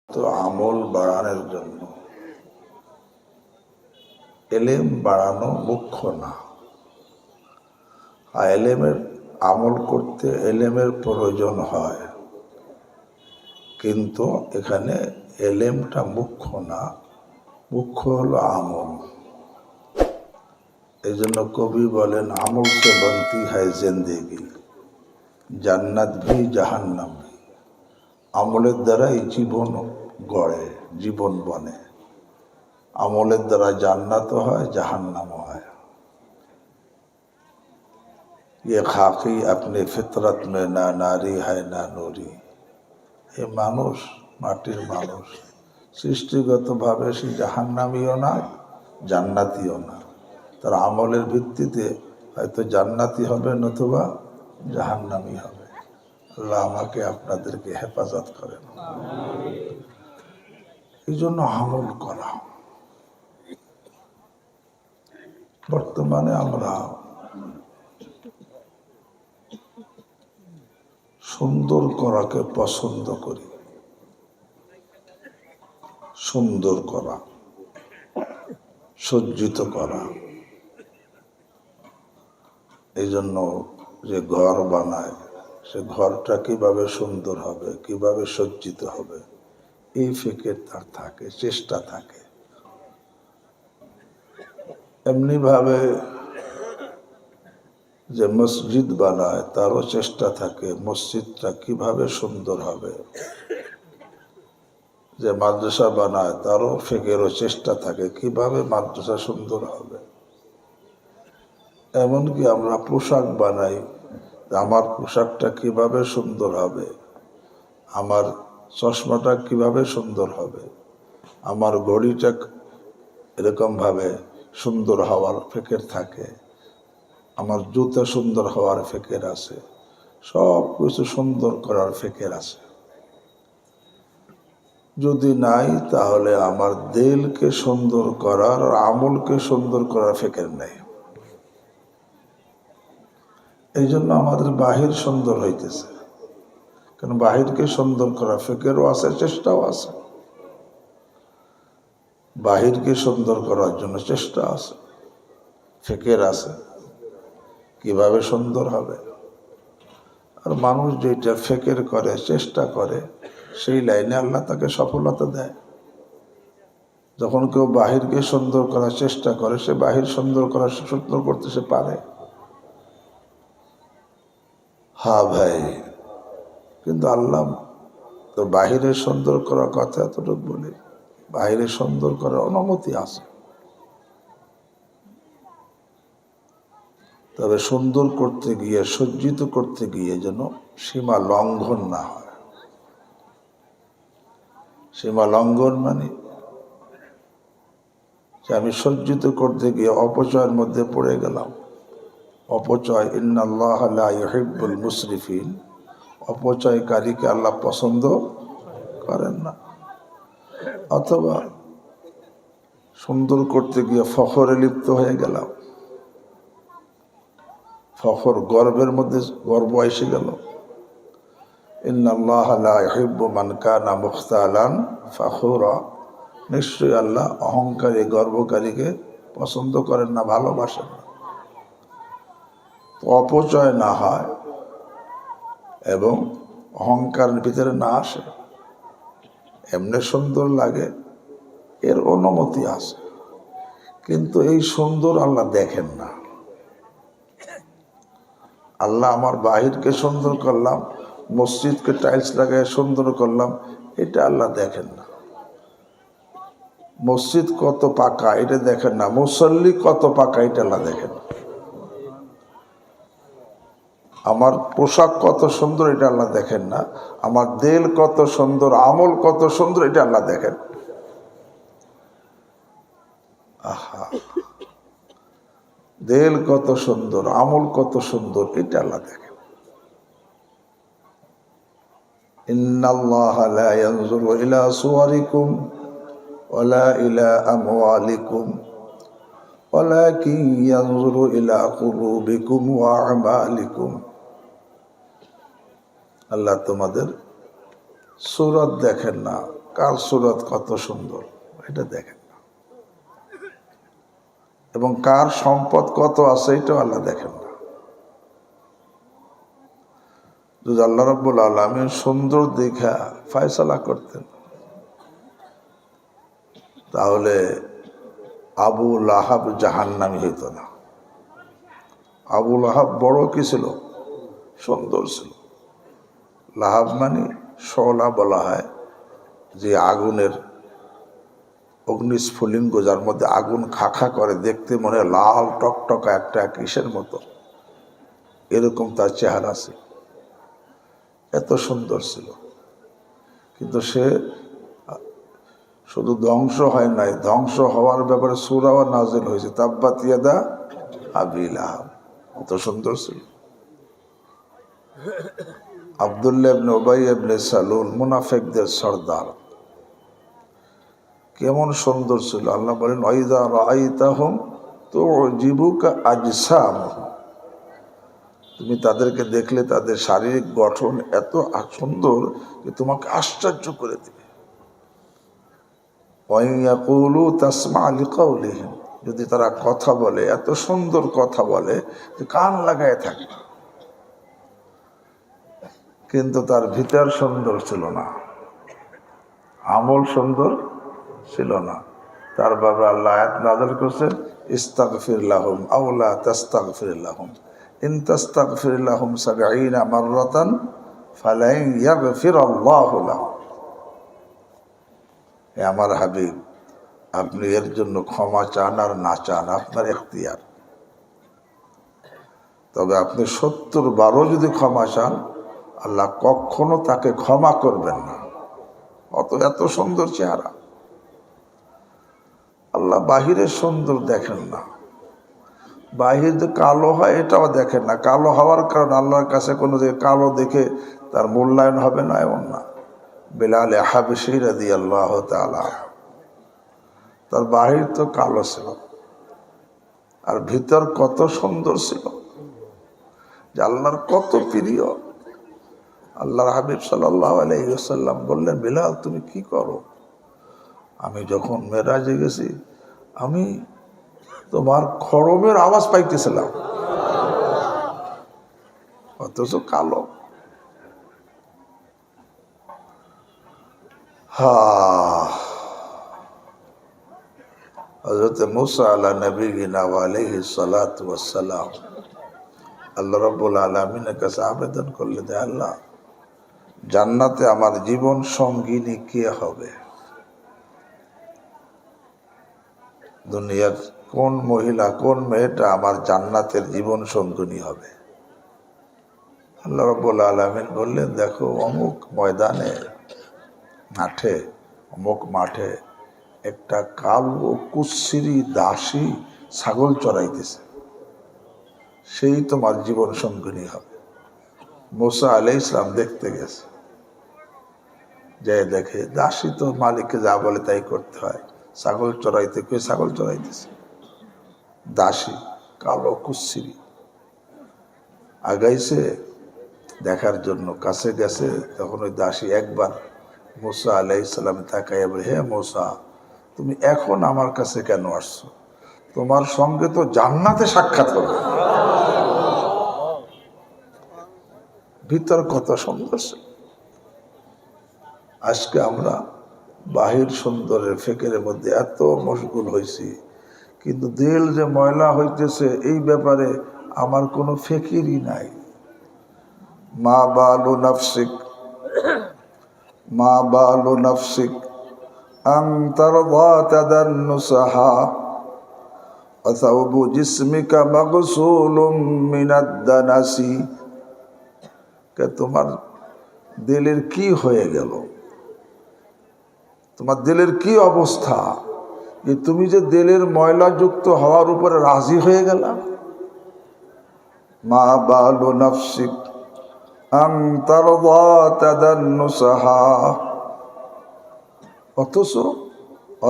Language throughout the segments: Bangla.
তো আমল বাড়ানোর জন্য এলেম বাড়ানো মুখ্য না। আর এলেমের আমল করতে এলেমের প্রয়োজন হয়, কিন্তু এখানে এলেমটা মুখ্য না, মুখ্য হলো আমল। এই জন্য কবি বলেন, আমল সে বনতি হয় জিন্দেগি, জান্নাত ভি জাহান্নাম ভি। আমলের দ্বারাই জীবন গড়ে, জীবন বনে। আমলের দ্বারা জান্নাতও হয়, জাহান্নামও হয়। ये खाकी अपने फितरत में ना नारी है ना नूरी। এ মানুষ, মাটির মানুষ, সৃষ্টিগতভাবে সে জাহান্নামীও না, জান্নাতিও না। তার আমলের ভিত্তিতে হয়তো জান্নাতি হবে, নতুবা জাহান্নামী হবে। আল্লাহ আমাকে আপনাদেরকে হেফাজত করেন। এই জন্য আমল করা। বর্তমানে আমরা সুন্দর করাকে পছন্দ করি। সুন্দর করা, সজ্জিত করা। এই জন্য যে ঘর বানায়, সে ঘরটা কিভাবে সুন্দর হবে, কিভাবে সজ্জিত হবে, এই ফিকির তার থাকে, চেষ্টা থাকে। এমনি ভাবে যে মসজিদ বানায়, তারও চেষ্টা থাকে মসজিদটা কিভাবে সুন্দর হবে। যে মাদ্রাসা বানায়, তারও ফিকিরও চেষ্টা থাকে কিভাবে মাদ্রাসা সুন্দর হবে। এমনকি আমরা পোশাক বানাই, আমার পোশাকটা কিভাবে সুন্দর হবে, আমার চশমাটা কিভাবে সুন্দর হবে, আমার ঘড়িটা এরকমভাবে সুন্দর হওয়ার ফিকির থাকে, আমার জুতা সুন্দর হওয়ার ফিকির আছে, সব কিছু সুন্দর করার ফিকির আছে। যদি নাই, তাহলে আমার দিলকে সুন্দর করার আর আমলকে সুন্দর করার ফিকির নেই। এই জন্য আমাদের বাহির সুন্দর হইতেছে, কারণ বাহিরকে সুন্দর করার ফিকিরও আছে, চেষ্টাও আছে। বাহিরকে সুন্দর করার জন্য চেষ্টা আছে, ফিকির আছে কিভাবে সুন্দর হবে। আর মানুষ যেটা ফিকির করে, চেষ্টা করে, সেই লাইনে আল্লাহ তাকে সফলতা দেয়। যখন কেউ বাহিরকে সুন্দর করার চেষ্টা করে, সে বাহির সুন্দর করতে সে পারে। হ্যাঁ ভাই, কিন্তু আল্লাহ তো বাহিরে সুন্দর করার কথা এতটুকু বলি, বাহিরে সুন্দর করার অনুমতি আছে, তবে সুন্দর করতে গিয়ে, সজ্জিত করতে গিয়ে যেন সীমা লঙ্ঘন না হয়। সীমা লঙ্ঘন মানে যে আমি সজ্জিত করতে গিয়ে অপচয়ের মধ্যে পড়ে গেলাম। অপচয়, ইন্নাল্লাহ লা ইউহিব্বুল মুসরিফিন, অপচয়কারীকে আল্লাহ পছন্দ করেন না। অথবা সুন্দর করতে গিয়ে ফখরে লিপ্ত হয়ে গেলাম, ফখর, গর্বের মধ্যে গর্ব এসে গেল। ইন্নাল্লাহ লা ইউহিব্বু মান কানা মুখতালান ফখুরা, নিশ্চয়ই আল্লাহ অহংকারী, গর্বকারীকে পছন্দ করেন না, ভালোবাসেন না। অপচয় না হয় এবং অহংকারের ভিতরে না আসে, এমনি সুন্দর লাগে, এর অনুমতি আছে। কিন্তু এই সুন্দর আল্লাহ দেখেন না। আল্লাহ আমার বাহিরকে সুন্দর করলাম, মসজিদকে টাইলস লাগায় সুন্দর করলাম, এটা আল্লাহ দেখেন না। মসজিদ কত পাকা এটা দেখেন না, মুসল্লি কত পাকা এটা আল্লাহ দেখেন। আমার পোশাক কত সুন্দর এটা আল্লাহ দেখেন না, আমার দিল কত সুন্দর, আমল কত সুন্দর এটা আল্লাহ দেখেন। আহা, দিল কত সুন্দর, আমল কত সুন্দর এটা আল্লাহ দেখেন। ইন্নাল্লাহা লা ইয়ানজুরু ইলা সুওয়ারিকুম ওয়ালা ইলা আমওয়ালিকুম ওয়ালাকিন ইয়ানজুরু ইলা কুলুবিকুম ওয়া আমালিকুম। আল্লাহ তোমাদের সূরত দেখেন না, কার সুরত কত সুন্দর এটা দেখেন না, এবং কার সম্পদ কত আছে এটাও আল্লাহ দেখেন না। যদি আল্লাহ রাব্বুল আলামিন সুন্দর দেখা ফয়সালা করতেন, তাহলে আবু লাহাব জাহান্নামী হইত না। আবু লাহাব বড় কি ছিল? সুন্দর ছিল। লাহাব মানে শলা বলা হয় যে আগুনের অগ্নিস্ফুলিঙ্গ, যার মধ্যে আগুন খাখা করে, দেখতে মনে হয় লাল টকটকা একটা কিসের মতো, এরকম তার চেহারা ছিল, এত সুন্দর ছিল। কিন্তু সে শুধু ধ্বংস হয় নাই, ধ্বংস হওয়ার ব্যাপারে সূরাও নাজিল হয়েছে, তাব্বাত ইয়াদা আবি লাহাব, কত সুন্দর ছিল। আব্দুল্লাহ ইবনে উবাই ইবনে সালুল, মুনাফিকদের সর্দার, কেমন সুন্দর ছিল। আল্লাহ বলেন ওয়াইদা রাআইতাহুম তু'জিবুকা আজসামুহুম, তুমি তাদেরকে দেখলে তাদের শারীরিক গঠন এত সুন্দর যে তোমাকে আশ্চর্য করে দেবে। ওয়া ইয়াকুলু তাসমা' লিকাউলিহিম, যদি তারা কথা বলে এত সুন্দর কথা বলে যে কান লাগায় থাকে, কিন্তু তার ভিতর সুন্দর ছিল না, আমল সুন্দর ছিল না। তার বাবা আল্লাহ আয়াত নাযিল করেছেন ইস্তাগফির লাহুম আও লা তাস্তাগফির লাহুম ইন তাস্তাগফির লাহুম ৭০ মাররাতান ফালান ইয়াগফিরাল্লাহু লাহুম। হে আমার হাবিব, আপনি এর জন্য ক্ষমা চান আর না চান আপনার এখতিয়ার, তবে আপনি ৭০ বারও যদি ক্ষমা চান আল্লাহ কখনো তাকে ক্ষমা করবেন না। এত সুন্দর চেহারা। আল্লাহ বাহিরের সুন্দর দেখেন না, বাহির যে কালো হয় এটাও দেখেন না। কালো হওয়ার কারণে আল্লাহর কাছে কোনো যে কালো দেখে তার মূল্যায়ন হবে না, এমন না। বেলাল হাবশী রাদিয়াল্লাহু তাআলা, তার বাহির তো কালো ছিল আর ভিতর কত সুন্দর ছিল, যে আল্লাহর কত প্রিয়। আল্লাহর হাবিব সাল্লাল্লাহু আলাইহি ওয়াসাল্লাম বললেন, বেলাল তুমি কি করো? আমি যখন মেরাজে গেছি আমি তোমার খড়মের আওয়াজ পাইতেছিলাম, অথচ কালো। হযরত মুসা আলা নবিয়িনা ওয়া আলাইহিস সালাতু ওয়াস সালাম আল্লাহ রাব্বুল আলামিনের কাছে আবেদন করলেন, যে আল্লাহ, জান্নাতে আমার জীবন সঙ্গিনী কে হবে? দুনিয়ার কোন মহিলা, কোন মেয়েটা আমার জান্নাতের জীবন সঙ্গিনী হবে? আল্লাহ রাব্বুল আলামিন বললেন, দেখো অমুক ময়দানে, মাঠে, অমুক মাঠে একটা কালো কুৎসিরি দাসী ছাগল চড়াইতেছে, সেই তোমার জীবন সঙ্গিনী হবে। মুসা আলাইহিস সালাম দেখতে গেছে, যে দেখে দাসী তো মালিককে যা বলে তাই করতে হয়, ছাগল চড়াইতে কে ছাগল চড়াইতেছে, দাসী কালো কুৎসিরি। আগাইছে দেখার জন্য, কাছে গেছে, তখন ওই দাসী একবার মুসা আলাইহিস সালাম তাকাইয়া বলে, হে মুসা, তুমি এখন আমার কাছে কেন আসছো? তোমার সঙ্গে তো জান্নাতে সাক্ষাৎ হবে। ভিতর কত সুন্দর। আজকে আমরা বাহির সুন্দরের ফেকের মধ্যে এত মশগুল হয়েছি, কিন্তু দিল যে ময়লা হইতেছে এই ব্যাপারে আমার কোনো ফিকিরই নাই। মা বালু নাফসিক, মা বালু নাফসিক আন তারদা তাদান্নুসাহা ওয়া সাওবু জিসমিকা মাগসুলুম মিনাদ দানাসি। কে তোমার দিলের কি হয়ে গেল? তোমার দিলের কি অবস্থা যে তুমি যে দিলের ময়লাযুক্ত হওয়ার উপরে রাজি হয়ে গেলা? মা বালু নাফসিক আন তারদা তাদান্নুসাহা, অথচ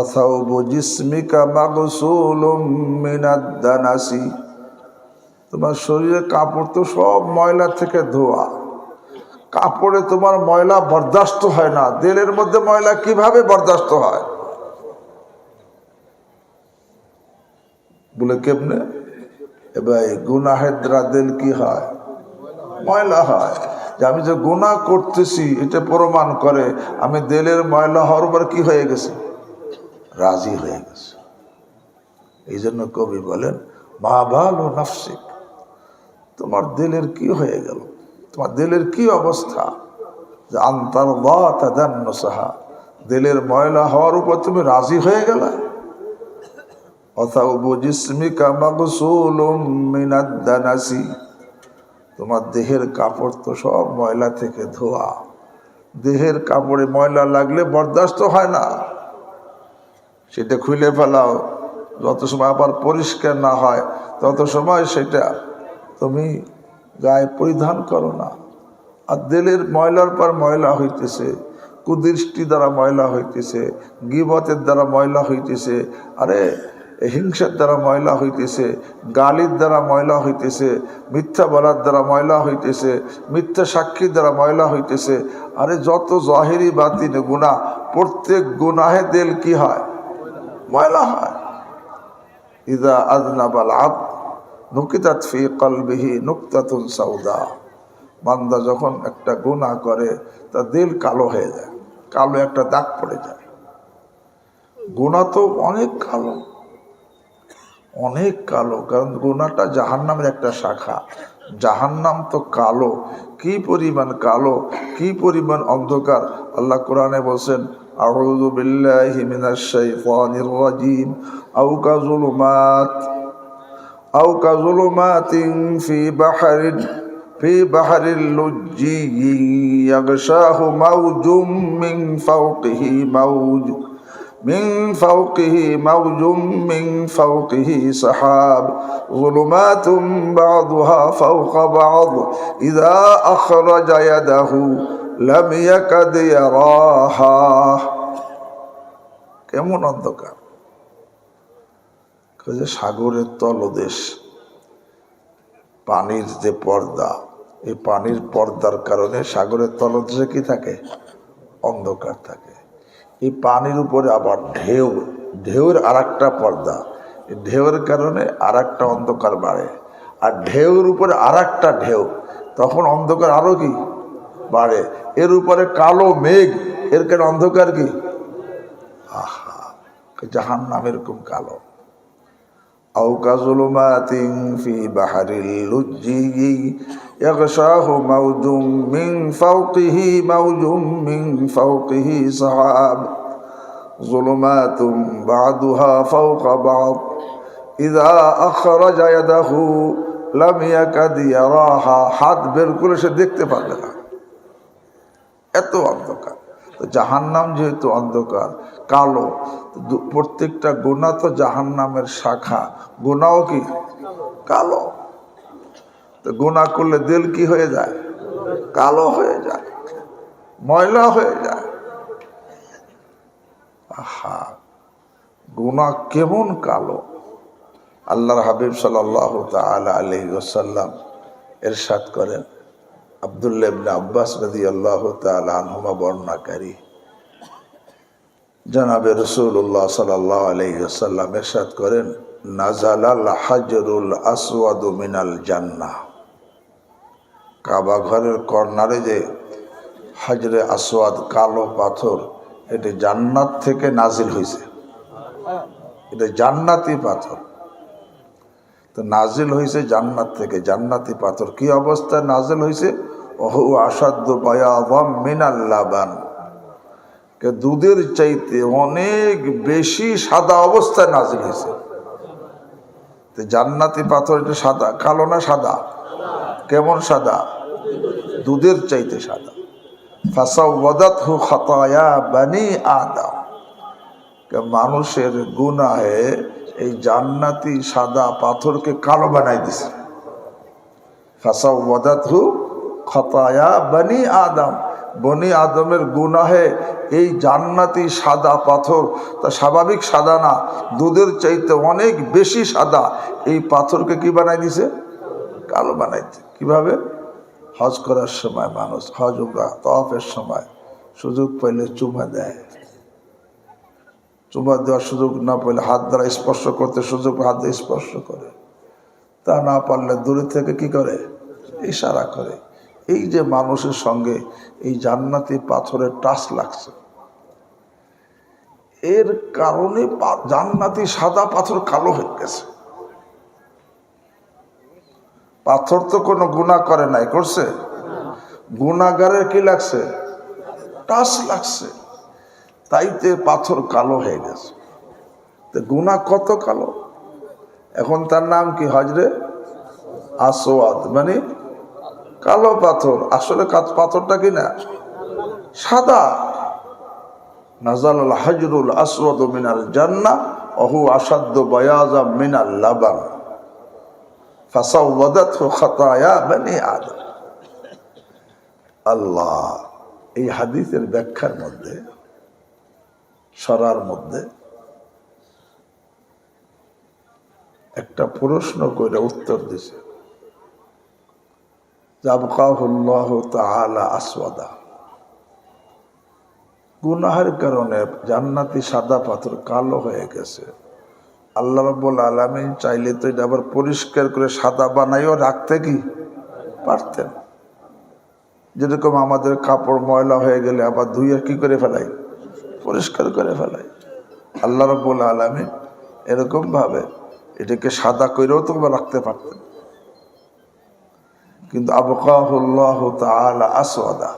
অসাউবু জিসমিকা মাগসুলুম মিনাদ দানাসি, তোমার শরীরের কাপড় তো সব ময়লা থেকে ধোয়া, কাপড়ে তোমার ময়লা বরদাস্ত হয় না, দিলের মধ্যে ময়লা কিভাবে বরদাস্ত হয়? বলে কেমনে? এবার গুনাহের দ্বারা দিল কি হয়? ময়লা হয়। যে আমি যে গুনাহ করতেছি এটা প্রমাণ করে আমি দিলের ময়লা হওয়ার উপর কি হয়ে গেছে? রাজি হয়ে গেছে। এই জন্য কবি বলেন, মা বালু নাফসিক, তোমার দিলের কি হয়ে গেল, তোমার দিলের কি অবস্থা? যে আন্তার সাহা, দিলের ময়লা হওয়ার উপর তুমি রাজি হয়ে গেলে। তোমার দেহের কাপড় তো সব ময়লা থেকে ধোয়া, দেহের কাপড়ে ময়লা লাগলে বরদাস্ত হয় না, সেটা খুলে ফেলাও। যত সময় আবার পরিষ্কার না হয় তত সময় সেটা তুমি গায়ে পরিধান করো না। আর দিলের ময়লার পর ময়লা হইতেছে, কুদৃষ্টি দ্বারা ময়লা হইতেছে, গীবতের দ্বারা ময়লা হইতেছে, আরে হিংসার দ্বারা ময়লা হইতেছে, গালির দ্বারা ময়লা হইতেছে, মিথ্যা বলার দ্বারা ময়লা হইতেছে, মিথ্যা সাক্ষীর দ্বারা ময়লা হইতেছে। আরে যত জাহিরি বাতিন গুনাহ, প্রত্যেক গুনাহে দিল কি হয়? ময়লা হয়। ইযা আযনাবাল আবদ নুকিতাত ফি কলবিহি নুকতাতুন সাউদা, বান্দা যখন একটা গুনাহ করে তার দিল কালো হয়ে যায়, কালো একটা দাগ পড়ে যায়। গুনাহ তো অনেক কালো, অনেক কালো, কারণ গুনাহটা জাহান্নামের একটা শাখা। জাহান্নাম তো কালো, কি পরিমাণ কালো, কি পরিমাণ অন্ধকার। আল্লাহ কোরআনে বলছেন, আউযু বিল্লাহি মিনাশ শাইতানির রাজিম, আও কাযুলুমাতিন ফি বাহরিল লুজ্জি ইয়াগশাহু মাওজুম মিন ফাওকিহি মাওজুম মিন ফাওকিহি সাহাব যুলুমাতুম বা'দুহা ফাওকা বা'দ ইযা আখরাজা ইয়াদাহু লাম ইয়াকাদ ইয়ারাহা। কেমন অন্ধকার! সাগরের তলদেশ, পানির যে পর্দা, এই পানির পর্দার কারণে সাগরের তলদেশে কি থাকে? অন্ধকার থাকে। এই পানির উপরে আবার ঢেউ, ঢেউয়ের আর একটা পর্দা, ঢেউয়ের কারণে আর একটা অন্ধকার বাড়ে, আর ঢেউয়ের উপরে আর একটা ঢেউ, তখন অন্ধকার আরো কি বাড়ে। এর উপরে কালো মেঘ, এর কারণে অন্ধকার কি? আহা, জাহান্নাম এরকম কালো। আও কাযুলুমাতিন ফি বাহরিল লুজ্জি ইয়াগশাহু মাওজুম মিন ফাওকিহি সাহাব যুলুমাতুম বা'দুহা ফাওকা বা'দ ইযা আখরাজা ইয়াদাহু লাম ইয়াকাদ ইয়ারাহা। হাত বের করে সে দেখতে পারবে না, এত অন্ধকার। তো জাহান্নাম যেহেতু অন্ধকার কালো, প্রত্যেকটা গুনাহ তো জাহান্নামের শাখা, গুনাহও কি কালো। তো গুনাহ করলে দিল কি হয়ে যায়? কালো হয়ে যায়, ময়লা হয়ে যায়। আহা, গুনাহ কেমন কালো! আল্লাহর হাবিব সাল্লাল্লাহু তাআলা আলাইহি ওয়াসাল্লাম ইরশাদ করেন, আব্দুল্লাহ ইবনে আব্বাস রাদিয়াল্লাহু তাআলা আনহুমা বর্ণনাকারী, জনাবে রাসূলুল্লাহ সাল্লাল্লাহু আলাইহি ওয়াসাল্লাম ইরশাদ করেন, নাজালাল হাজরুল আসওয়াদু মিনাল জান্নাহ। কাবা ঘরের কর্নারে যে হাজরে আসওয়াদ, কালো পাথর, এটা জান্নাত থেকে নাজিল হয়েছে। এটা জান্নাতি পাথর, তো নাজিল হয়েছে জান্নাত থেকে। জান্নাতি পাথর কি অবস্থায় নাজিল হয়েছে? ওহু আসাদ্দু বায়াদাম মিনাল লাবান, দুধের চাইতে অনেক বেশি সাদা অবস্থায় নাজিল হয়েছে। তো জান্নাতি পাথর এটা সাদা, কালো না সাদা? কেমন সাদা? দুধের চাইতে সাদা। ফাসাওয়াদাতহু খাতায়া বানি আদম, মানুষের গুনাহে এই জান্নাতি সাদা পাথরকে কালো বানাই দিছে। ফাসাওয়াদাতহু খাতায়া বানি আদম, বনি আদমের গুনাহে এই জান্নাতি সাদা পাথর, তা স্বাভাবিক সাদা না, দুধের চাইতে অনেক বেশি সাদা, এই পাথরকে কি বানাই দিছে? কালো বানাইছে। কিভাবে? হজ করার সময় মানুষ হজ উমরা তওয়াফের সময় সুযোগ পাইলে চুমা দেয়, চুমা দেওয়ার সুযোগ না পাইলে হাত দ্বারা স্পর্শ করতে সুযোগ হাত দিয়ে স্পর্শ করে, তা না পারলে দূরে থেকে কি করে, ইশারা করে। এই যে মানুষের সঙ্গে এই জান্নাতি পাথরের টাচ লাগছে, এর কারণে জান্নাতি সাদা পাথর কালো হয়ে গেছে। পাথর তো কোনো গুনাহ করে নাই, করছে? গুনাহগারের কি লাগছে? টাচ লাগছে, তাইতে পাথর কালো হয়ে গেছে। তো গুনাহ কত কালো, এখন তার নাম কি? হজরে আসওয়াদ, মানে কালো পাথর। আসলে পাথরটা কি না সাদা। নাজালাল হাজরুল আসওয়াদ মিনাল জান্নাহ ওয়া হুয়া আশাদ্দু বায়াযাম মিনাল লাবান ফাসাওয়াদাতহু খাতায়া বনি আদম। আল্লাহ এই হাদিসের ব্যাখ্যার মধ্যে, সরার মধ্যে একটা প্রশ্ন করে উত্তর দিছে, যাবকাহুল্লাহু তাআলা আসওয়াদা। গুনাহের কারণে জান্নাতি সাদা পাথর কালো হয়ে গেছে। আল্লাহ রাব্বুল আলামিন চাইলে তো এটা আবার পরিষ্কার করে সাদা বানাইও রাখতে কি পারতেন। যেরকম আমাদের কাপড় ময়লা হয়ে গেলে আবার ধুয়ে কি করে ফেলাই, পরিষ্কার করে ফেলাই। আল্লাহ রাব্বুল আলামিন এরকম ভাবে এটাকে সাদা করেও তো রাখতে পারতেন, কিন্তু আবকাহুল্লাহু তাআলা আসওয়াদা,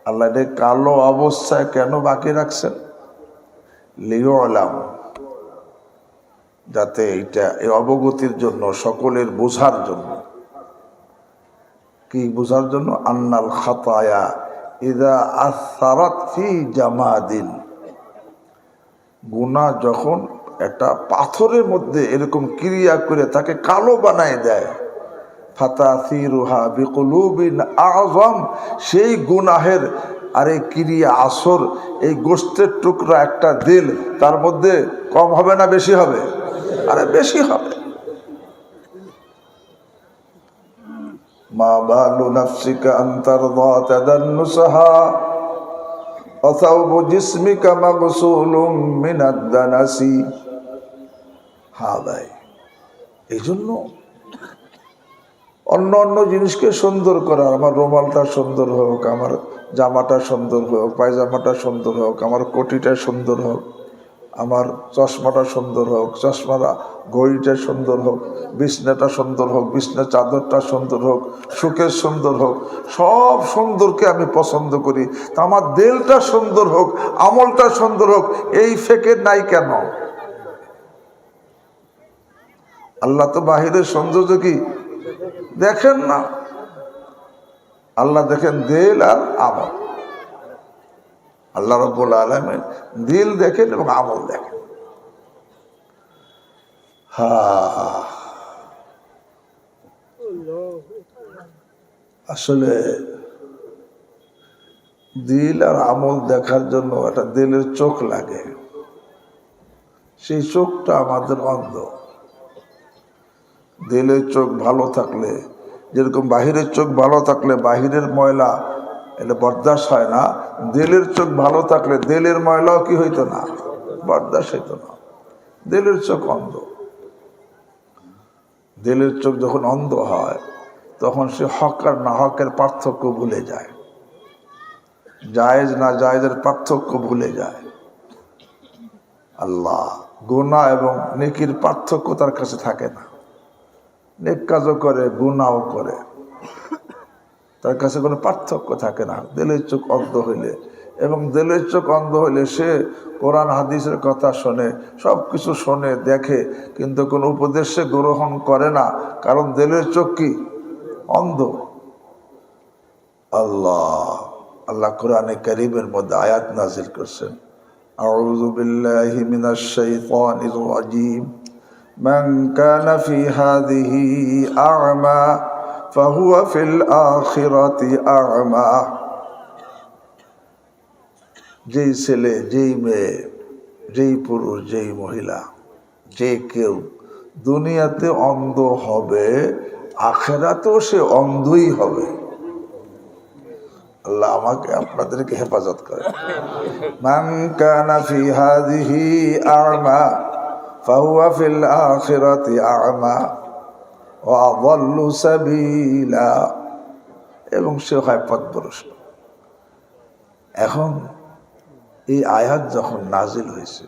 আল্লাহ এটা কালো অবস্থায় কেন বাকি রাখছেন? লিউলাম, যাতে এটা এই অবগতির জন্য, সকলের বোঝার জন্য। কি বোঝার জন্য? আন্নাল খাতায়া ইযা আসারাত ফি জামাদিন, গুনাহ যখন একটা পাথরের মধ্যে এরকম ক্রিয়া করে তাকে কালো বানায় দেয়, ফাতাসিরুহা বিকুলুবিন আযম, সেই গুনাহের আরে ক্রিয়া আসর, এই গোশতের টুকরা একটা দিল, তার মধ্যে কম হবে না বেশি হবে? আরে বেশি হবে। মা বালু নাফসিকা আন তারদা তাদান্নুসাহা ওয়া সাওবু জিসমিকা মাগসুলুম মিনাদ দানাসি। হ্যাঁ ভাই, এই জন্য অন্য অন্য জিনিসকে সুন্দর করা, আমার রুমালটা সুন্দর হোক, আমার জামাটা সুন্দর হোক, পায়জামাটা সুন্দর হোক, আমার কোটিটা সুন্দর হোক, আমার চশমাটা সুন্দর হোক, চশমাটা ঘড়িটা সুন্দর হোক, বিছনাটা সুন্দর হোক, বিছনার চাদরটা সুন্দর হোক, সুখের সুন্দর হোক, সব সুন্দরকে আমি পছন্দ করি। তা আমার দিলটা সুন্দর হোক, আমলটা সুন্দর হোক, এই ফেকের নাই কেন? আল্লাহ তো বাহিরের সৌন্দর্য কি দেখেন না, আল্লাহ দেখেন দিল আর আমল। আল্লাহ রাব্বুল আলামিন দিল দেখেন এবং আমল দেখেন। আসলে দিল আর আমল দেখার জন্য একটা দিলের চোখ লাগে, সেই চোখটা আমাদের অন্ধ। দিলের চোখ ভালো থাকলে, যেরকম বাহিরের চোখ ভালো থাকলে বাহিরের ময়লা এটা বরদাস্ত হয় না, দিলের চোখ ভালো থাকলে দিলের ময়লাও কি হইতো না, বরদাস্ত হইতো না। দিলের চোখ অন্ধ। দিলের চোখ যখন অন্ধ হয় তখন সে হক আর না হকের পার্থক্য ভুলে যায়, জায়েজ না জায়েজের পার্থক্য ভুলে যায়। আল্লাহ গুনাহ এবং নেকির পার্থক্য তার কাছে থাকে না। নেক কাজও করে, গুনাহও করে, তার কাছে কোনো পার্থক্য থাকে না দিলের চোখ অন্ধ হইলে। এবং দিলের চোখ অন্ধ হইলে সে কোরআন হাদিসের কথা শোনে, সব কিছু শোনে, দেখে, কিন্তু কোনো উপদেশ সে গ্রহণ করে না, কারণ দিলের চোখ কি অন্ধ। আল্লাহ কোরআনে কারীমের মধ্যে আয়াত নাযিল করছেন, আউযু বিল্লাহি মিনাশ শাইতানির রাজীম, মান কানা ফি হাযিহি আ'মা ফাহুয়া ফিল আখিরাতি আ'মা। যেই ছেলে, যেই মেয়ে, যেই পুরুষ, যেই মহিলা, যে কেউ দুনিয়াতে অন্ধ হবে, আখিরাতেও সে অন্ধই হবে। আল্লাহ আমাকে আপনাদেরকে হেফাজত করে। মান কানা ফি হাযিহি আ'মা ফাহুয়া ফিল আখিরাতি আ'মা ওয়া আযাল্লু সাবিলা, এবং সে হয় পথভ্রষ্ট। এখন এই আয়াত যখন নাজিল হয়েছে,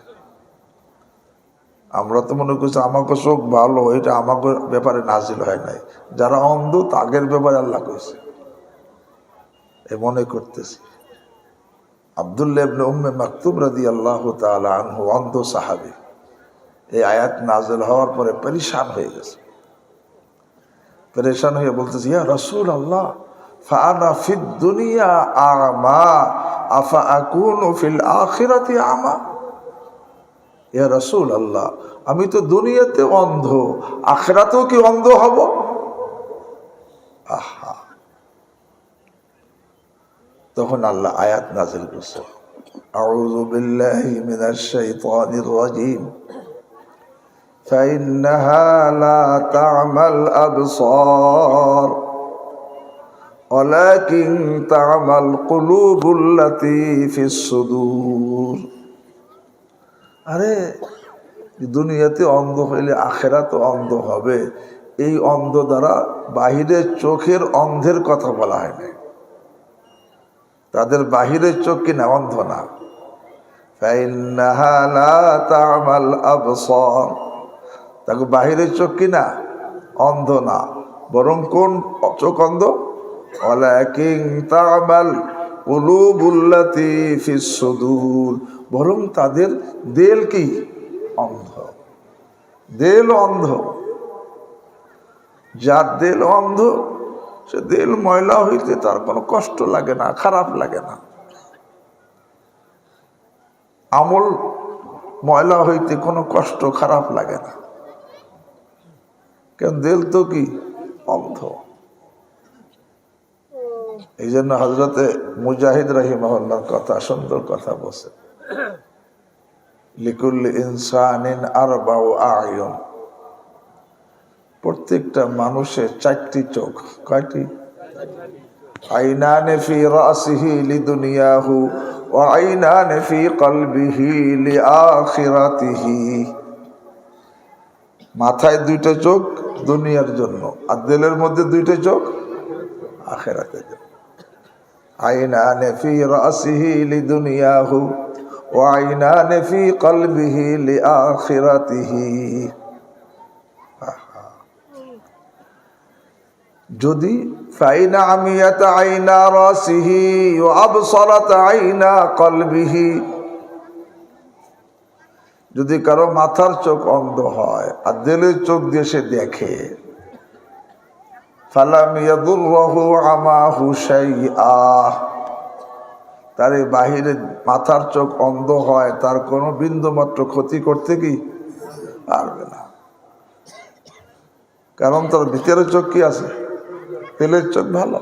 আমরা তো মনে করছি আমাকে চোখ ভালো, এটা আমাকে ব্যাপারে নাজিল হয় নাই, যারা অন্ধ তাদের ব্যাপারে আল্লাহ কইছে এ মনে করতেছি। আব্দুল্লাহ ইবনে উম্মে মাকতুম রাদিয়াল্লাহু তাআলা আনহু অন্ধ সাহাবী, এই আয়াত নাজিল হওয়ার পরে পরেশান হয়ে গেছে। পরেশান হয়ে বলতেছে, ইয়া রাসূলুল্লাহ ফাআনা ফিদ দুনিয়া আ'মা আফা আকুনু ফিল আখিরাতি আ'মা। ইয়া রাসূলুল্লাহ, আমি তো দুনিয়াতে অন্ধ, আখিরাতেও কি অন্ধ হব? আহা, তখন আল্লাহ আয়াত নাযিল করছে, আউযু বিল্লাহি মিনাশ শাইতানির রাজীম, ফাইন্নাহা লা তা'মাল আবসার ওয়ালাকিন তা'মাল কুলুবুল্লাতী ফিস সুদূর। আরে দুনিয়াতে অন্ধ হইলে আখিরাতে অন্ধ হবে, এই অন্ধ দ্বারা বাহিরের চোখের অন্ধের কথা বলা হয় না, তাদের বাহিরের চোখ কিনা অন্ধ না। ফাইন্নাহা লা তা'মাল আবসার, তাকে বাহিরের চোখ কিনা অন্ধ না, বরং কোন চোখ অন্ধ? ওয়ালাকিন তা'মাল কুলুবুল্লাতী ফিস সুদূর, বরং তাদের দিল কি অন্ধ, দিল অন্ধ। যার দিল অন্ধ সে দিল ময়লা হইতে তার কোনো কষ্ট লাগে না, খারাপ লাগে না। আমল ময়লা হইতে কোনো কষ্ট খারাপ লাগে না, কেন দিল তো কি অন্ধ। এই জন্য হযরতে মুজাহিদ রাহিমাহুল্লাহর কথা, সুন্দর কথা বলছে, লিকুল্লি ইনসানিন আরবাউ আয়ুন, প্রত্যেকটা মানুষের চারটি চোখ। কয়টি? আইনানে ফি রাসিহি লিদুনিয়াহু ওয়া আইনানে ফি কলবিহি লিআখিরাতিহি, মাথায় দুইটা চোখ দুনিয়ার জন্য, আর দিলের মধ্যে দুইটা চোখ আখিরাতের জন্য। আইনানে ফি রাসিহি লিদুনিয়াহু ওয়া আইনানে ফি কলবিহি লিআখিরাতিহি। যদি ফাইনা আমিয়াত আইনা রাসিহি ওয়া আবসারাত আইনা কলবিহি, যদি কারো মাথার চোখ অন্ধ হয় আর দিলের চোখ দিয়ে সে দেখে, ফালাম ইয়াদুররহু আমাহু শাইআ, তার বাহিরে মাথার চোখ অন্ধ হয়, তার কোনো বিন্দু মাত্র ক্ষতি করতে কি পারবে না, কারণ তার ভিতরের চোখ কি আছে? দিলের চোখ ভালো।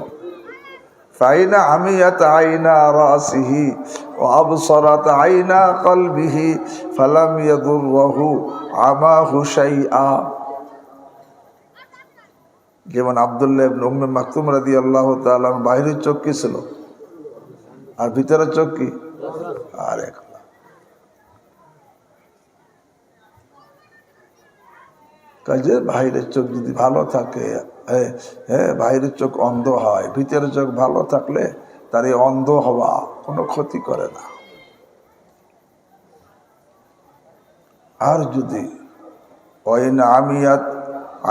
ফাইনা আমিয়াত আইনা রাসিহি ওয়া আবসারাত আইনা কলবিহি ফালাম ইয়াদুররহু আমাহু শাইআ। যেমন আব্দুল্লাহ ইবনে উম্মে মাকতুম রাদিয়াল্লাহু তাআলা বাহিরের চোখ কি ছিল আর ভিতরের চোখ কি আরেক। কাজে বাহিরের চোখ যদি ভালো থাকে, বাহিরের চোখ অন্ধ হয়, ভিতরের চোখ ভালো থাকলে তার এই অন্ধ হওয়া কোনো ক্ষতি করে না। আর যদি ওয়াইনা আমিয়াত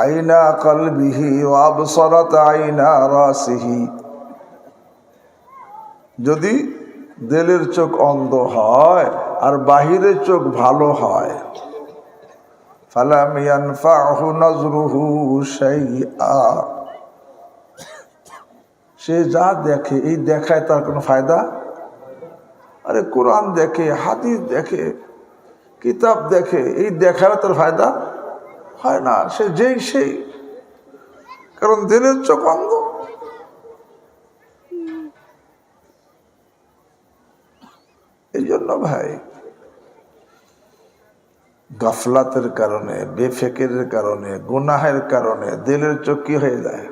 আইনা কলবিহি ওয়া আবসারাত আইনা রাসিহি, যদি দিলের চোখ অন্ধ হয় আর বাহিরের চোখ ভালো হয়, ফালাম ইয়ানফাহু নাজরুহু শাইআ, সে যা দেখে এই দেখায় তার কোনো ফায়দা? আরে কোরআন দেখে, হাদিস দেখে, কিতাব দেখে, এই দেখায় তার ফায়দা হয় না, সে যেই সেই, কারণ দিলের চোখ অন্ধ। এই জন্য ভাই, গাফলাতের কারণে, বেফিকিরের কারণে, গুনাহের কারণে দিলের চোখ কি হয়ে যায়?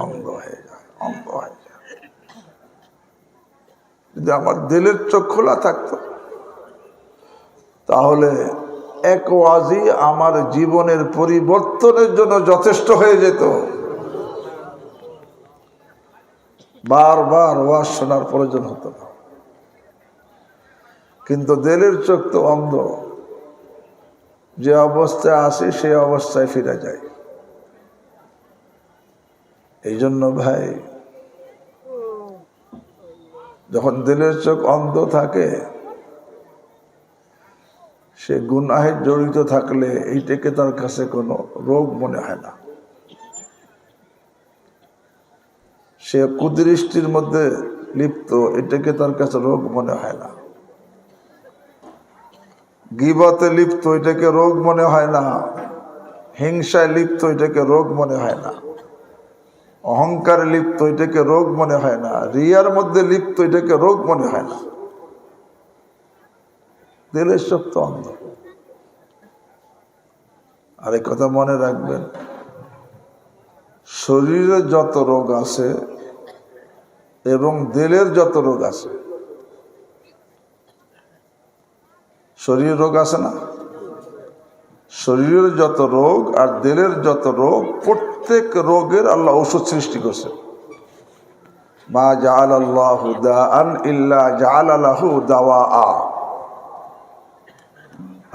অন্ধ হয়ে যায়, অন্ধ হয়ে যায়। যদি আমার দিলের চোখ খোলা থাকতো তাহলে এক ওয়াজই আমার জীবনের পরিবর্তনের জন্য যথেষ্ট হয়ে যেত। বারবার ওয়াজ শোনার প্রয়োজন হতো না। কিন্তু দিলের চোখ তো অন্ধ, যে অবস্থায় আসি সেই অবস্থায় ফিরে যায়। এই জন্য ভাই, যখন দিলের চোখ অন্ধ থাকে, সে গুনাহে জড়িত থাকলে এইটাকে তার কাছে কোনো রোগ মনে হয় না। সে কুদৃষ্টির মধ্যে লিপ্ত, এটাকে তার কাছে রোগ মনে হয় না। গীবতে লিপ্ত, এটাকে রোগ মনে হয় না। হিংসায় লিপ্ত, এটাকে রোগ মনে হয় না। অহংকারে লিপ্ত, এটাকে রোগ মনে হয় না। রিয়ার মধ্যে লিপ্ত, এটাকে রোগ মনে হয় না। দিলের চোখ তো অন্ধ। আর এই কথা মনে রাখবেন, শরীরে যত রোগ আছে এবং দিলের যত রোগ আছে, শরীরের রোগ আছে না, শরীরের যত রোগ আর দিলের যত রোগ, প্রত্যেক রোগের আল্লাহ ঔষধ সৃষ্টি করছে। মা জাআলাল্লাহু দাআন ইল্লা জাআলা লাহু দাওয়া।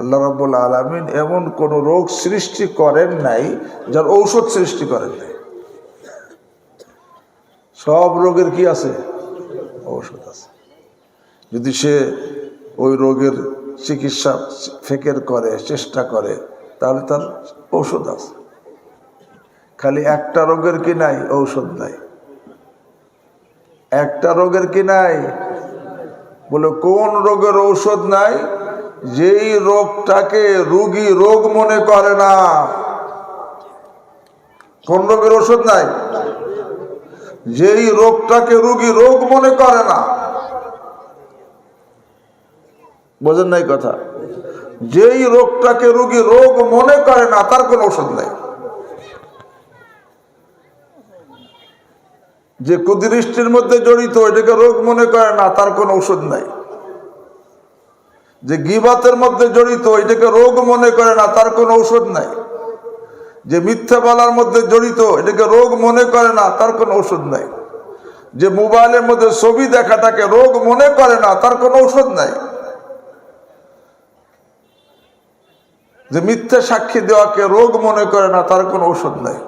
আল্লাহ রাব্বুল আলামিন এমন কোন রোগ সৃষ্টি করেন নাই যার ঔষধ সৃষ্টি করেন নাই। সব রোগের কি আছে? ঔষধ আছে। যদি সে ওই রোগের চিকিৎসা ফিকির করে, চেষ্টা করে, তাহলে তার ঔষধ আছে। খালি একটা রোগের কি নাই? ঔষধ নাই। একটা রোগের কি নাই? বলে কোন রোগের ঔষধ নাই? যেই রোগটাকে রোগী রোগ মনে করে না। কোন রোগের ঔষধ নাই? যেই রোগটাকে রোগী রোগ মনে করে না। বোঝেন নাই কথা? যেই রোগটাকে রোগী রোগ মনে করে না, তার কোনো ঔষধ নাই। যে কুদৃষ্টির মধ্যে জড়িত, এটাকে রোগ মনে করে না, তার কোনো ঔষধ নাই। যে গীবতের মধ্যে জড়িত, এটাকে রোগ মনে করে না, তার কোনো ঔষধ নাই। যে মিথ্যা বলার মধ্যে জড়িত, এটাকে রোগ মনে করে না, তার কোনো ঔষধ নাই। যে মোবাইলের মধ্যে ছবি দেখাটাকে রোগ মনে করে না, তার কোনো ঔষধ নাই। যে মিথ্যা সাক্ষী দেওয়াকে রোগ মনে করে না, তার কোনো ঔষধ নাই।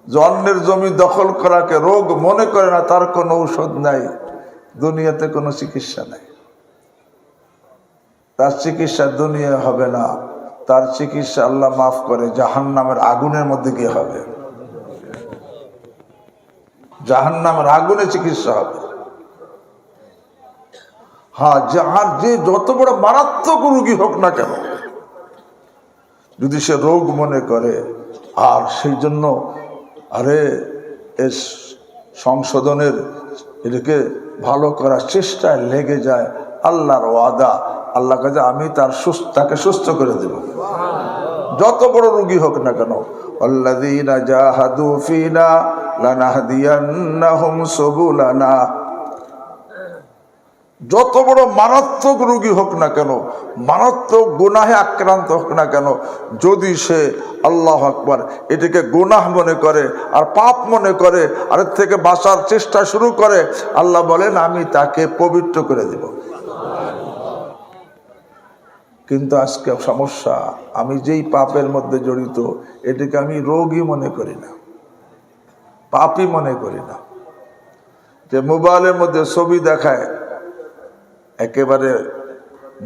যে অন্যের জমি দখল করাকে রোগ মনে করে না, তার কোনো ঔষধ নাই। দুনিয়াতে কোনো চিকিৎসা নাই। তার চিকিৎসা দুনিয়া হবে না, তার চিকিৎসা আল্লাহ মাফ করে জাহান্নামের আগুনের মধ্যে গিয়ে হবে। জাহান্নামের আগুনে চিকিৎসা হবে। হ্যাঁ, যার যে যত বড় মারাত্মক রোগী হোক না কেন, যদি সে রোগ মনে করে আর সেই জন্য এর সংশোধনের, এটাকে ভালো করার চেষ্টায় লেগে যায়, আল্লাহর ওয়াদা, আল্লাহ কাছে আমি তাকে সুস্থ করে দেব, যত বড় রোগী হোক না কেন। আল্লাযীনা জাহাদু ফীনা লানাহদিয়ান্নাহুম সুবুলানা। যত বড় মারাত্মক রোগী হোক না কেন, মারাত্মক গুনাহে আক্রান্ত হোক না কেন, যদি সে আল্লাহু আকবার এটাকে গুনাহ মনে করে আর পাপ মনে করে আর এর থেকে বাঁচার চেষ্টা শুরু করে, আল্লাহ বলেন আমি তাকে পবিত্র করে দেব। কিন্তু আজকে সমস্যা, আমি যেই পাপের মধ্যে জড়িত, এটাকে আমি রোগই মনে করি না, পাপই মনে করি না। যে মোবাইলের মধ্যে ছবি দেখায়, একেবারে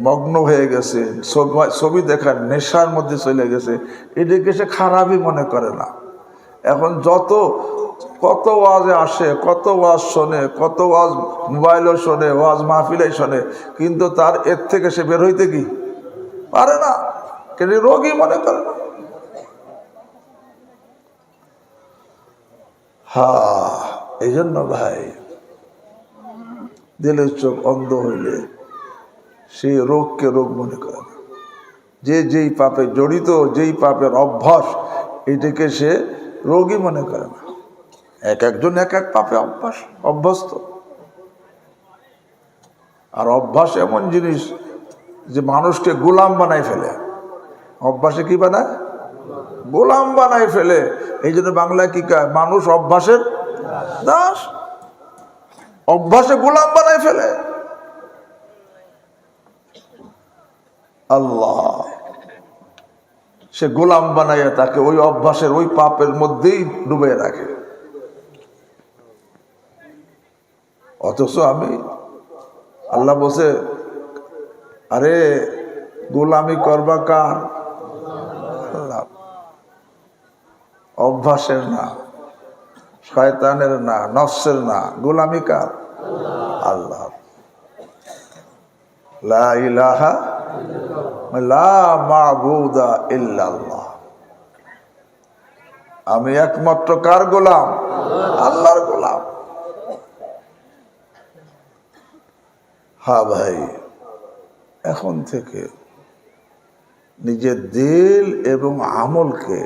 মগ্ন হয়ে গেছে, ছবি দেখার নেশার মধ্যে চলে গেছে, এটাকে সে খারাপই মনে করে না। এখন কত ওয়াজে আসে, কত ওয়াজ শোনে, কত ওয়াজ মোবাইলও শোনে, ওয়াজ মাহফিলে শোনে, কিন্তু তার এর থেকে সে বের হইতে কি পারে না, কেন রোগই মনে করে না। হ্যাঁ, এই জন্য ভাই, দিলের চোখ অন্ধ হইলে সেই রোগকে রোগ মনে করে না। যেই পাপে জড়িত, যেই পাপের অভ্যাস, এটাকে সে রোগই মনে করে না। এক একজন এক এক পাপে অভ্যস্ত। আর অভ্যাস এমন জিনিস যে মানুষকে গোলাম বানাই ফেলে। অভ্যাসে কি বানায়? গোলাম বানাই ফেলে। এই জন্য বাংলায় কি কয়? মানুষ অভ্যাসের দাস। অভ্যাসে গোলাম বানাই ফেলে। আল্লাহ সে গোলাম বানাইয়া তাকে ওই অভ্যাসের ওই পাপের মধ্যেই ডুবে রাখে। অথচ আমি আল্লাহ বলছে, আরে গোলামি করবা কার? আল্লাহ। অভ্যাসের না, শয়তানের না, নফসের না, গোলামি কার? আল্লাহ। লা ইলাহা লা মাবুদা ইল্লাল্লাহ। আমি একমাত্র কার গোলাম? আল্লাহর গোলাম। হ্যাঁ ভাই, এখন থেকে নিজের দিল এবং আমলকে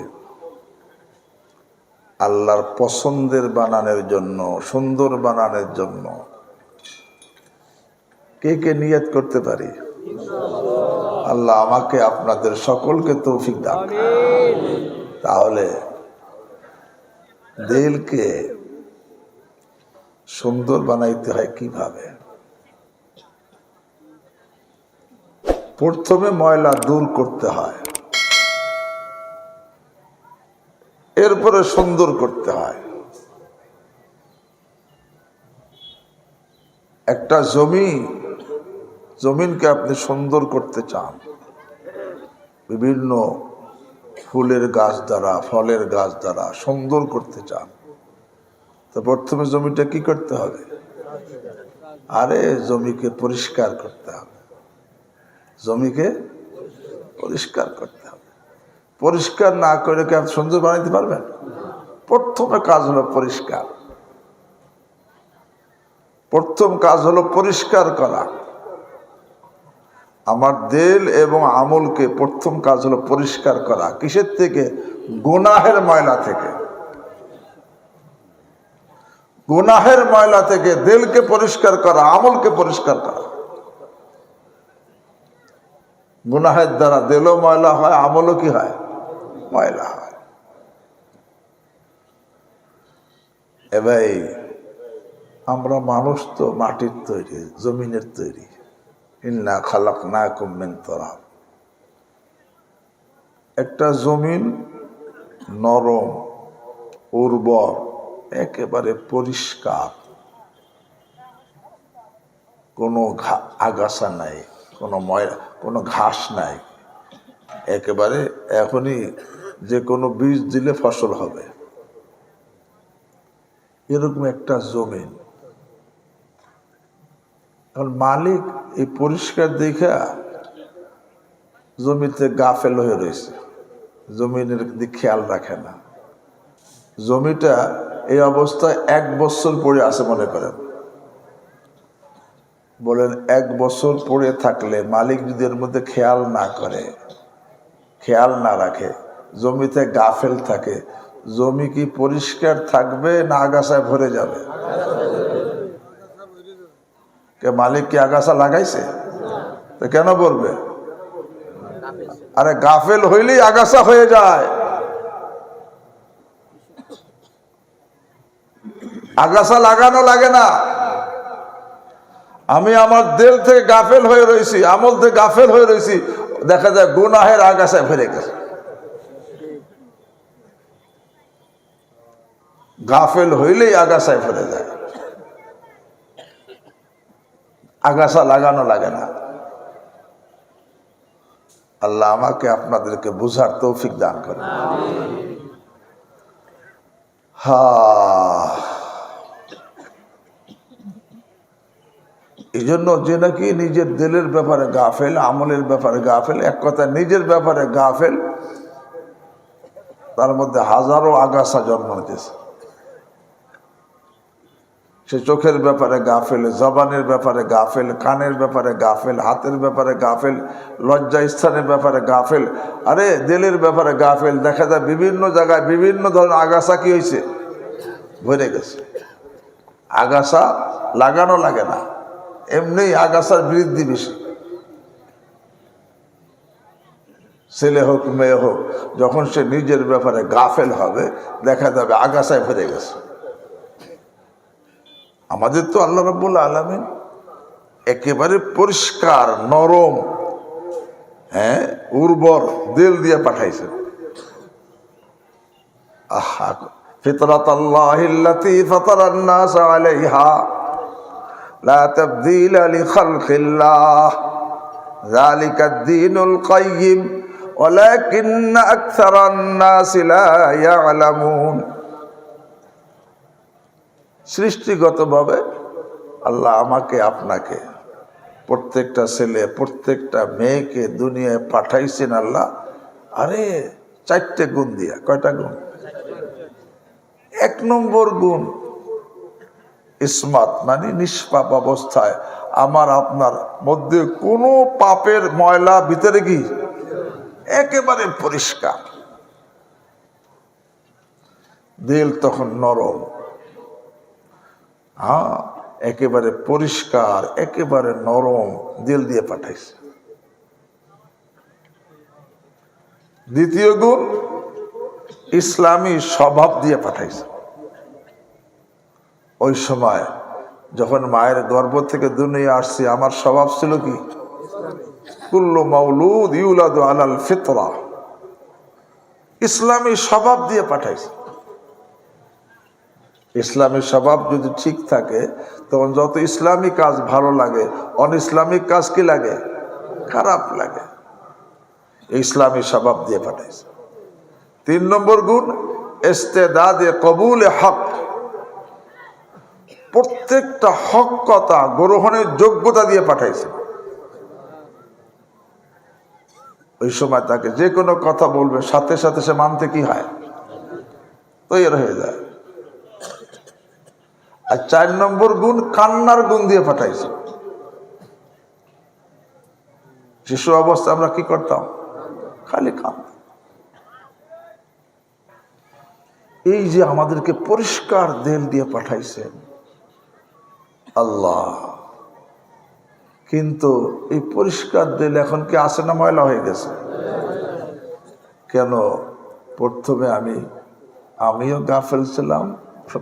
আল্লাহর পছন্দের বানানোর জন্য, সুন্দর বানানোর জন্য কে কে নিয়ত করতে পারি? আল্লাহ আমাকে আপনাদের সকলকে তৌফিক দান। তাহলে দিলকে সুন্দর বানাইতে হয় কিভাবে? প্রথমে ময়লা দূর করতে হয়, এরপরে সুন্দর করতে হয়। একটা জমিনকে আপনি সুন্দর করতে চান, বিভিন্ন ফুলের গাছ দ্বারা, ফলের গাছ দ্বারা সুন্দর করতে চান, তো প্রথমে জমিটা কি করতে হবে? আরে জমিকে পরিষ্কার করতে হবে। জমিকে পরিষ্কার করতে হবে। পরিষ্কার না করে কি আপনি সুন্দর বানাইতে পারবেন? প্রথমে কাজ হলো পরিষ্কার। প্রথম কাজ হলো পরিষ্কার করা। আমার দিল এবং আমলকে প্রথম কাজ হলো পরিষ্কার করা। কিসের থেকে? গুনাহের ময়লা থেকে। গুনাহের ময়লা থেকে দিলকে পরিষ্কার করা, আমলকে পরিষ্কার করা। গুনাহের দ্বারা দিলও ময়লা হয়, আমলও কি হয়? ময়লা হয়। এ ভাই, আমরা মানুষ তো মাটির তৈরি, জমিনের তৈরি। ইন্না খালাকনাকুম মিন তুরাব। একটা জমিন নরম, উর্বর, একেবারে পরিষ্কার, কোনো আগাছা নাই, কোনো ময়লা, কোনো ঘাস নাই, একেবারে এখনই যে কোনো বীজ দিলে ফসল হবে, এরকম একটা জমিন। এখন মালিক এই পরিষ্কার দেখা জমিতে গাফেল হয়ে রয়েছে, জমিনের দিকে খেয়াল রাখে না। জমিটা এই অবস্থায় 1 বছর পড়ে আছে মনে করেন। বলেন 1 বছর পড়ে থাকলে মালিক যদি এর মধ্যে খেয়াল না করে, খেয়াল না রাখে, জমিতে গাফেল থাকে, জমি কি পরিষ্কার থাকবে না আগাছায় ভরে যাবে? কে মালিক কি আগাছা লাগাইছে? তো কেন বলবে? আরে গাফেল হইলেই আগাছা হয়ে যায়। আগাছা লাগানো লাগে না। আমি আমার দিল থেকে গাফেল হয়ে রয়েছি, আমল থেকে গাফেল হয়ে রয়েছি, দেখা যায় গুনাহের আগাছায় ভরে গেছে। গাফেল হইলেই আগাছায় ভরে যায়, আগাছা লাগানো লাগে না। আল্লাহ আমাকে আপনাদেরকে বুঝার তৌফিক দান করেন। এই জন্য যে নাকি নিজের দিলের ব্যাপারে গাফেল, আমলের ব্যাপারে গাফেল, এক কথা নিজের ব্যাপারে গাফেল, তার মধ্যে হাজারো আগাছা জন্ম নিতেছে। সে চোখের ব্যাপারে গাফেল, জবানের ব্যাপারে গাফেল, কানের ব্যাপারে গাফেল, হাতের ব্যাপারে গাফেল, লজ্জা স্থানের ব্যাপারে গাফেল, আরে দিলের ব্যাপারে গাফেল। দেখা যায় বিভিন্ন জায়গায় বিভিন্ন ধরনের আগাছা কি হয়েছে? ভরে গেছে। আগাছা লাগানো লাগে না, এমনি আগাছার বৃদ্ধি বেশি। ছেলে হোক মেয়ে হোক, যখন সে নিজের ব্যাপারে গাফেল হবে দেখা যাবে আগাছায় ভরে গেছে। আমাদের তো আল্লাহ রাব্বুল আলামিন একেবারে পরিষ্কার নরম, হ্যাঁ, উর্বর দিল দিয়ে পাঠাইছেন। আহা, ফিতরাতাল্লাহিল্লাতী ফাতারান নাস আলাইহা লা তাবদীলা লিখালকিল্লাহ যালিকাদ দীনুল কাইয়্যিম ওয়ালাকিন্না আকসারান নাস লা ইয়ালামুন। সৃষ্টিগতভাবে আল্লাহ আমাকে আপনাকে, প্রত্যেকটা ছেলে প্রত্যেকটা মেয়েকে দুনিয়ায় পাঠাইছেন আল্লাহ। আরে 4টে গুণ দিয়া। কয়টা গুণ? 1 নম্বর গুণ ইসমাত, মানে নিষ্পাপ অবস্থায় আমার আপনার মধ্যে কোনো পাপের ময়লা ভিতরে কি একেবারে পরিষ্কার। দিল তখন নরম, হ্যাঁ, একেবারে পরিষ্কার, একেবারে নরম দিল দিয়ে পাঠাইছে। দ্বিতীয় গুণ ইসলামী স্বভাব দিয়ে পাঠাইছে। ওই সময় যখন মায়ের গর্ভ থেকে দুনিয়া আসছি আমার স্বভাব ছিল কি? কুল্লু মাউলুদ ইউলাদু আলাল ফিতরা। ইসলামী স্বভাব দিয়ে পাঠাইছে। ইসলামী স্বভাব যদি ঠিক থাকে তখন যত ইসলামী কাজ ভালো লাগে, অন ইসলামিক কাজ কি লাগে? খারাপ লাগে। ইসলামী স্বভাব দিয়ে পাঠাইছে। 3 নম্বর গুণ ইস্তেদাদে কবুল হক। প্রত্যেকটা হক কথা গ্রহণের যোগ্যতা দিয়ে পাঠাইছে। ওই সময় তাকে যে কোনো কথা বলবে সাথে সাথে সে মানতে কি হয়? তৈরি হয়ে যায়। আর 4 নম্বর গুণ কান্নার গুণ দিয়ে পাঠাইছে। শিশু অবস্থা আমরা কি করতাম? খালি কাঁদতাম। এই যে আমাদেরকে পরিষ্কার দিল দিয়ে পাঠাইছেন আল্লাহ, কিন্তু এই পরিষ্কার দিল এখন কি আছে না ময়লা হয়ে গেছে? কেন? প্রথমে আমিও গাফেল ছিলাম,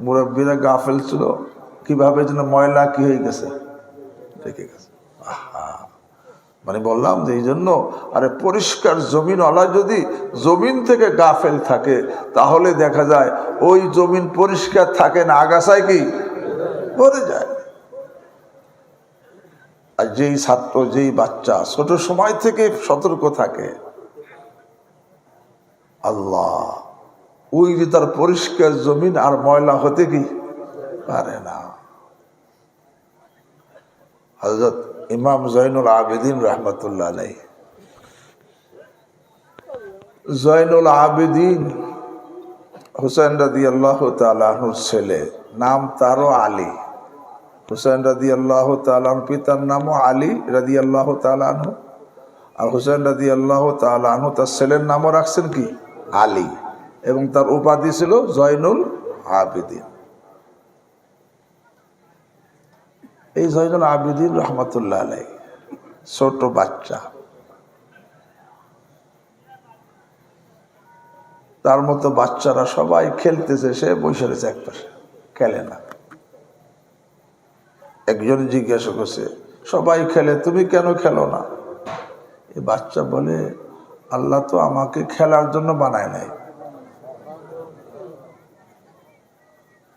মুরব্বীরা গাফেল ছিল, কিভাবে যেন ময়লা কি হয়ে গেছে, রেখে গেছে। মানে বললাম যে এই জন্য, আরে পরিষ্কার জমিনওয়ালা যদি জমিন থেকে গাফেল থাকে তাহলে দেখা যায় ওই জমিন পরিষ্কার থাকে না, আগাছায় কি ভরে যায়। আর যেই ছাত্র, যেই বাচ্চা ছোট সময় থেকে সতর্ক থাকে, আল্লাহ ওই যে তার পরিষ্কার জমিন আর ময়লা হতে কি পারে না। হযরত ইমাম জয়নুল আবেদিন রহমতুল্লাহ আলাইহি, জয়নুল আবেদিন হুসাইন রাদিয়াল্লাহু তাআলা আনহুর ছেলে, নাম তারও আলী। হুসাইন রাদিয়াল্লাহু তাআলা আনহু পিতার নামও আলী রাদিয়াল্লাহু তাআলা আনহু, আর হুসাইন রাদিয়াল্লাহু তাআলা আনহু তার ছেলের নামও রাখছেন কি আলী, এবং তার উপাধি ছিল জয়নুল আবেদিন। এই জয়নুল আবেদিন রহমতুল্লাহ আলাইহি ছোট বাচ্চা, তার মতো বাচ্চারা সবাই খেলতেছে, সে বসে রয়েছে একপাশে, খেলে না। একজন জিজ্ঞাসা করছে, সবাই খেলে তুমি কেন খেলো না? এই বাচ্চা বলে, আল্লাহ তো আমাকে খেলার জন্য বানায় নাই,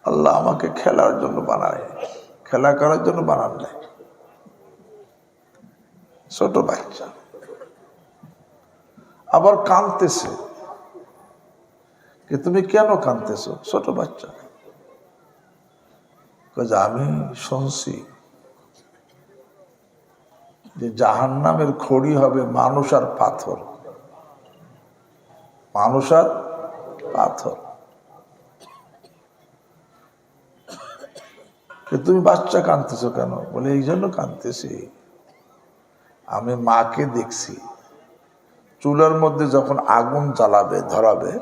আল্লাহ আমাকে খেলার জন্য বানায়, খেলা করার জন্য বানান নাই। ছোট বাচ্চা আবার কাঁদতেছে, তুমি কেন কাঁদতেছো? ছোট বাচ্চা আমি শুনছি যে জাহান্নামের খড়ি হবে মানুষ আর পাথর, মানুষ আর পাথর। তুমি বাচ্চা কাঁদতেছো কেন? বলে এই জন্য কাঁদতেছি, আমি মাকে দেখছি চুলার মধ্যে যখন আগুন জ্বালাবে ধরাবে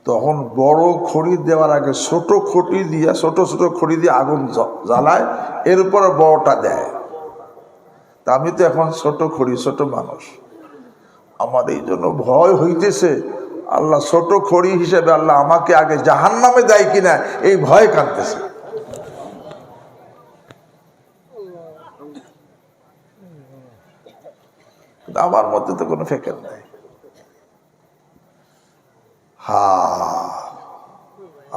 তখন বড় খড়ি দেওয়ার আগে ছোট খড়ি দিয়ে, ছোট ছোট খড়ি দিয়ে আগুন জ্বালায়, এরপর বড়টা দেয়। তা আমি তো এখন ছোট খড়ি, ছোট মানুষ, আমার এই জন্য ভয় হইতেছে আল্লাহ ছোট খড়ি হিসেবে আল্লাহ আমাকে আগে জাহান্নামে দেয় কিনা এই ভয় কাঁদতেছে। আমার মধ্যে তো কোনো ফেকের নাই।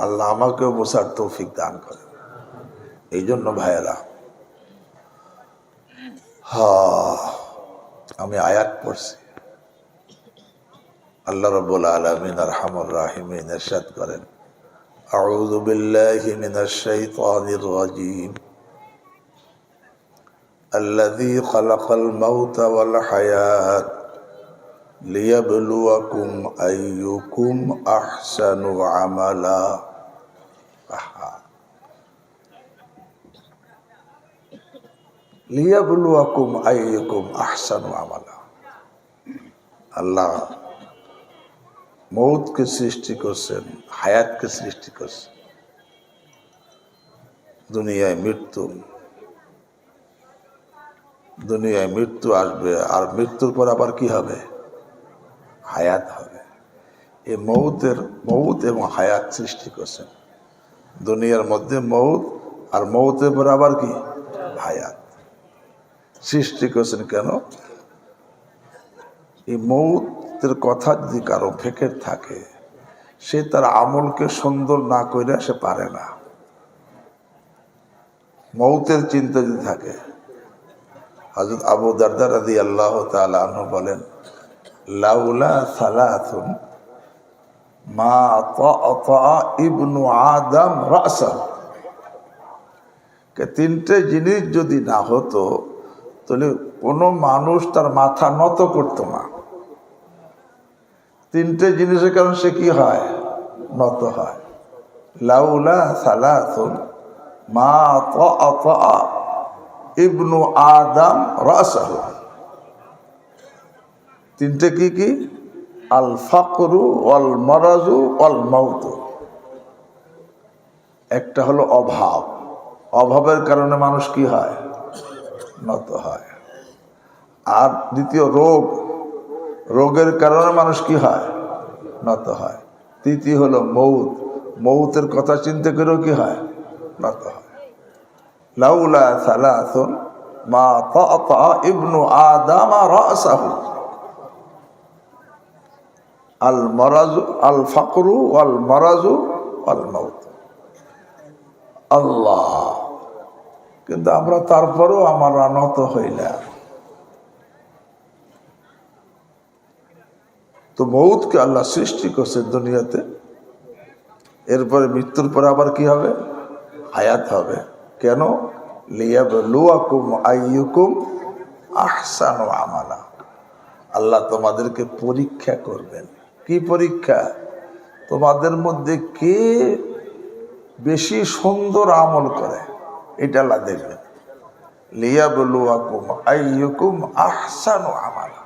আল্লাহ আমাকেও বোঝার তৌফিক দান করে। এই জন্য ভাইয়েরা, আমি আয়াত পড়ছি, আল্লাহ রাব্বুল আলামিন আরহামুর রাহিমিন ইরশাদ করেন, আউযু বিল্লাহি মিনাশ শাইতানির রাজীম, আল্লাযী খালাকাল মাউতা ওয়াল হায়াত লিয়াবলুয়াকুম আইয়ুকুম আহসানু আমালা। লিয়াবলুয়াকুম আইয়ুকুম আহসানু আমালা। আল্লাহ মৌতকে সৃষ্টি করছেন, হায়াতকে সৃষ্টি করছেন, দুনিয়ায় মৃত্যু আসবে, আর মৃত্যুর পর আবার কি হবে? হায়াত হবে। এই মৌত এবং হায়াত সৃষ্টি করছেন দুনিয়ার মধ্যে, মৌত আর মৌতের পর আবার কি? হায়াত সৃষ্টি করছেন। কেন? এই মৌতের কথা যদি কারো ফেকের থাকে, সে তার আমলকে সুন্দর না করে সে পারে না। মৌতের চিন্তা যদি থাকে, হযরত আবু দারদা রাদিয়াল্লাহু তাআলা আনহু বলেন, লাউলা সালাতুন মা তাআতা ইবনু আদম রাসাহ, তিনটে জিনিস যদি না হতো তাহলে কোনো মানুষ তার মাথা নত করতো না। তিনটে জিনিসের কারণে সে কি হয়? নত হয়। লাউলা সালাতুন মা তাআতা ইবনু আদম রাসাহ, তিনটে কি কি? আল ফাকরু ওয়াল মারাজু ওয়াল মাউত। একটা হলো অভাব, অভাবের কারণে মানুষ কি হয়? নত হয়। আর দ্বিতীয় রোগ, রোগের কারণে মানুষ কি হয়? নত হয়। তৃতীয় হলো মৌত, মৌতের কথা চিন্তা করেও কি হয়? নত হয়। লাউলা সালাসুন মা তাআতা ইবনু আদম রাসাহু, আল মারাজু আল ফাকরু ওয়াল মারাজু ওয়াল মাউত। আল্লাহ, কিন্তু আমরা তারপরেও আমরা নত হই না। তো মৌতকে আল্লাহ সৃষ্টি করছে দুনিয়াতে, এরপরে মৃত্যুর পরে আবার কি হবে? হায়াত হবে। কেন? লিয়াবলুয়াকুম আইয়ুকুম আহসানু আমালা। আল্লাহ তোমাদেরকে পরীক্ষা করবেন। কি পরীক্ষা? তোমাদের মধ্যে কে বেশি সুন্দর আমল করে, এটা আল্লাহ দেখবেন। লিয়াবলুয়াকুম আইয়ুকুম আহসানু আমালা,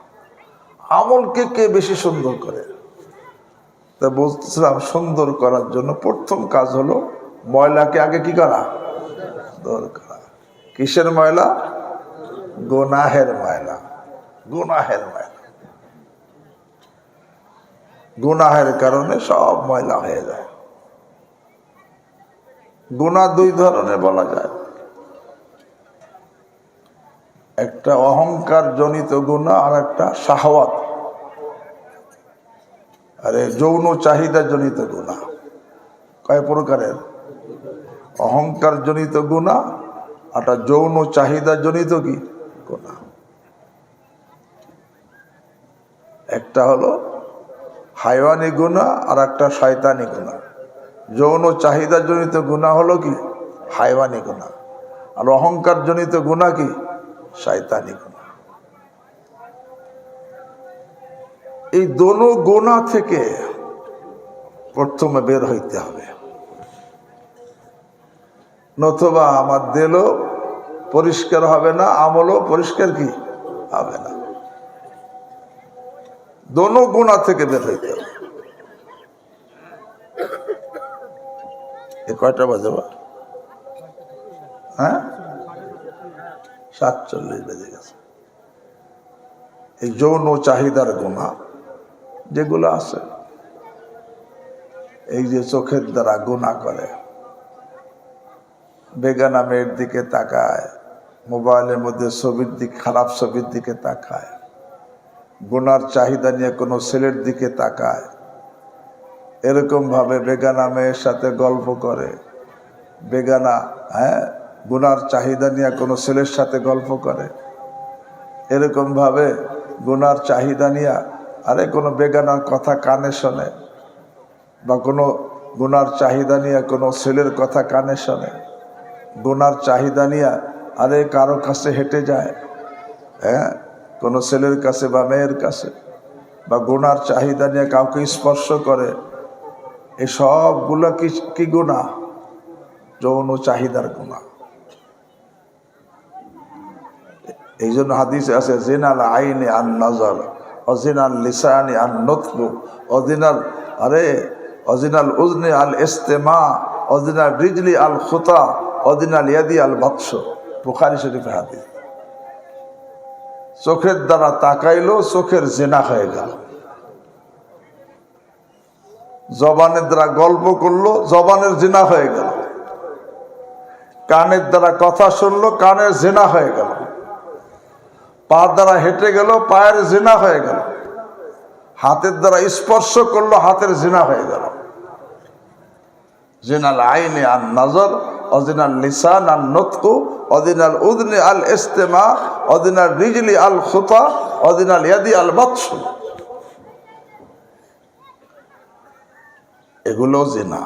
আমলকে কে বেশি সুন্দর করে। তা বলতেছিলাম, সুন্দর করার জন্য প্রথম কাজ হলো ময়লাকে আগে কি করা? দূর করা। কিসের ময়লা? গুনাহের ময়লা। গুনাহের ময়লা, গুনাহের কারণে সব ময়লা হয়ে যায়। গুনাহ দুই ধরনের বলা যায়, একটা অহংকার জনিত গুনাহ আর একটা শাহওয়াত, আরে যৌন চাহিদা জনিত গুনাহ। কয় প্রকারের? অহংকার জনিত গুনাহ, আর যৌন চাহিদা জনিত কি গুনাহ। একটা হলো হাইওয়ানি গুনাহ আর একটা শয়তানি গুনাহ। যৌন চাহিদা জনিত গুনাহ হলো কি? হাইওয়ানি গুনাহ। আর অহংকার জনিত গুনাহ কি? শয়তানি গুনাহ। এই দোনো গুনাহ থেকে প্রথমে বের হইতে হবে, নতুবা আমার দিলও পরিষ্কার হবে না, আমলও পরিষ্কার কি হবে না। দোনো গুনাহ থেকে বের হইতে হবে। কয়টা বাজে? হ্যাঁ, 47 বেজে গেছে। এই যৌন চাহিদার গুনাহ যেগুলো আছে, এই যে চোখের দ্বারা গুনাহ করে, বেগানা মেয়ের দিকে তাকায়, মোবাইলের মধ্যে ছবির দিকে, খারাপ ছবির দিকে তাকায়, গুনার চাহিদা নিয়ে কোনো ছেলের দিকে তাকায়, এরকম ভাবে বেগানা মেয়ের সাথে গল্প করে, বেগানা গুনার চাহিদা নিয়ে কোনো ছেলের সাথে গল্প করে, এরকম ভাবে গুনার চাহিদা নিয়ে আরে কোনো বেগানার কথা কানে শোনে, বা কোনো গুনার চাহিদা নিয়ে কোনো ছেলের কথা কানে শোনে, গুনার চাহিদা নিয়ে আরে কারো কাছে হেঁটে যায়, কোনো ছেলের কাছে বা মেয়ের কাছে, বা গুনার চাহিদা নিয়ে কাউকে স্পর্শ করে, এই সবগুলো কি গুনাহ? যৌন চাহিদার গুনাহ। এই জন্য হাদিসে আছে জিনাল আইনি আন নজর, অজিনাল লিসানি আন নুতকু, অজিনাল উজনি আল ইস্তেমা, অজিনাল রিজলি আল খুতা, অজিনাল ইয়াদি আল বাতশ। বুখারী শরীফের হাদিস। চোখের দ্বারা তাকাইলো, চোখের জিনা হয়ে গেল। জবানের দ্বারা গল্প করলো, জবানের জিনা হয়ে গেল। কানের দ্বারা কথা শুনলো, কানের জিনা হয়ে গেল। পা দ্বারা হেঁটে গেল, পায়ের জিনা হয়ে গেল। হাতের দ্বারা স্পর্শ করলো, হাতের জিনা হয়ে গেল। জিনাল আইনি আন নজর, অজিনাল লিসান আন নুতকু, অদিনাল উদনি আল ইস্তেমা, অদিনাল রিজলি আল খুতা, অদিনাল ইয়াদি আল বাতশ। এগুলো জিনা।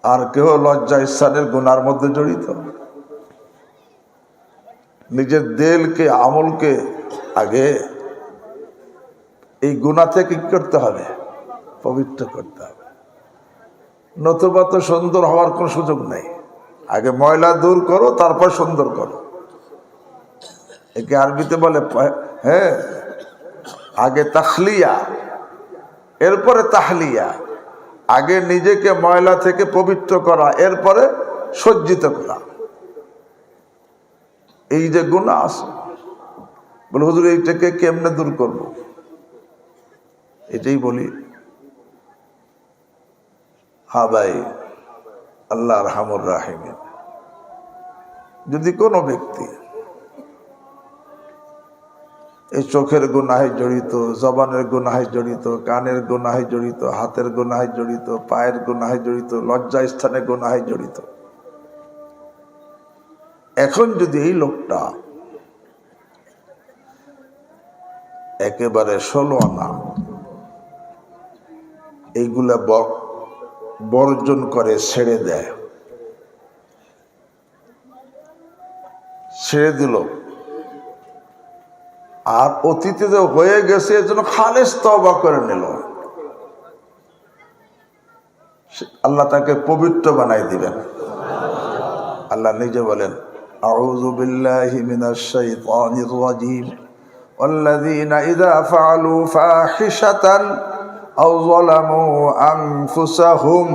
আর কেউ লজ্জা স্থানের গুনার মধ্যে জড়িত? নিজের দিলকে, আমলকে আগে এই গুনাহ থেকে কি করতে হবে? পবিত্র করতে হবে। নতুবা তো সুন্দর হওয়ার কোনো সুযোগ নেই। আগে ময়লা দূর করো, তারপর সুন্দর করো। একে আরবিতে বলে আগে তাখলিয়া, এরপরে তাহলিয়া। আগে নিজেকে ময়লা থেকে পবিত্র করা, এরপরে সজ্জিত করা। এই যে গুনাহ আছে, বলে হুজুর এইটাকে কেমনে দূর করব? এটাই বলি, হ্যাঁ ভাই, আল্লাহ আরহামুর রাহিমিন, যদি কোনো ব্যক্তি এই চোখের গুনাহে জড়িত, জবানের গুনাহে জড়িত, কানের গুনাহে জড়িত, হাতের গুনাহে জড়িত, পায়ের গুনাহে জড়িত, লজ্জা স্থানে গুনাহে জড়িত, এখন যদি এই লোকটা একেবারে 16 আনা এইগুলা বর্জন করে ছেড়ে দেয়, ছেড়ে দিল, আর অতীতে যে হয়ে গেছে এর জন্য খালেস তওবা করে নিল, আল্লাহ তাকে পবিত্র বানাই দিবেন। আল্লাহ নিজে বলেন, আউযু বিল্লাহি মিনাশ শাইতানির রাজীম, ওয়াল্লাযীনা ইযা ফাআলু ফাহিশাতান আও যালামু আনফুসাহুম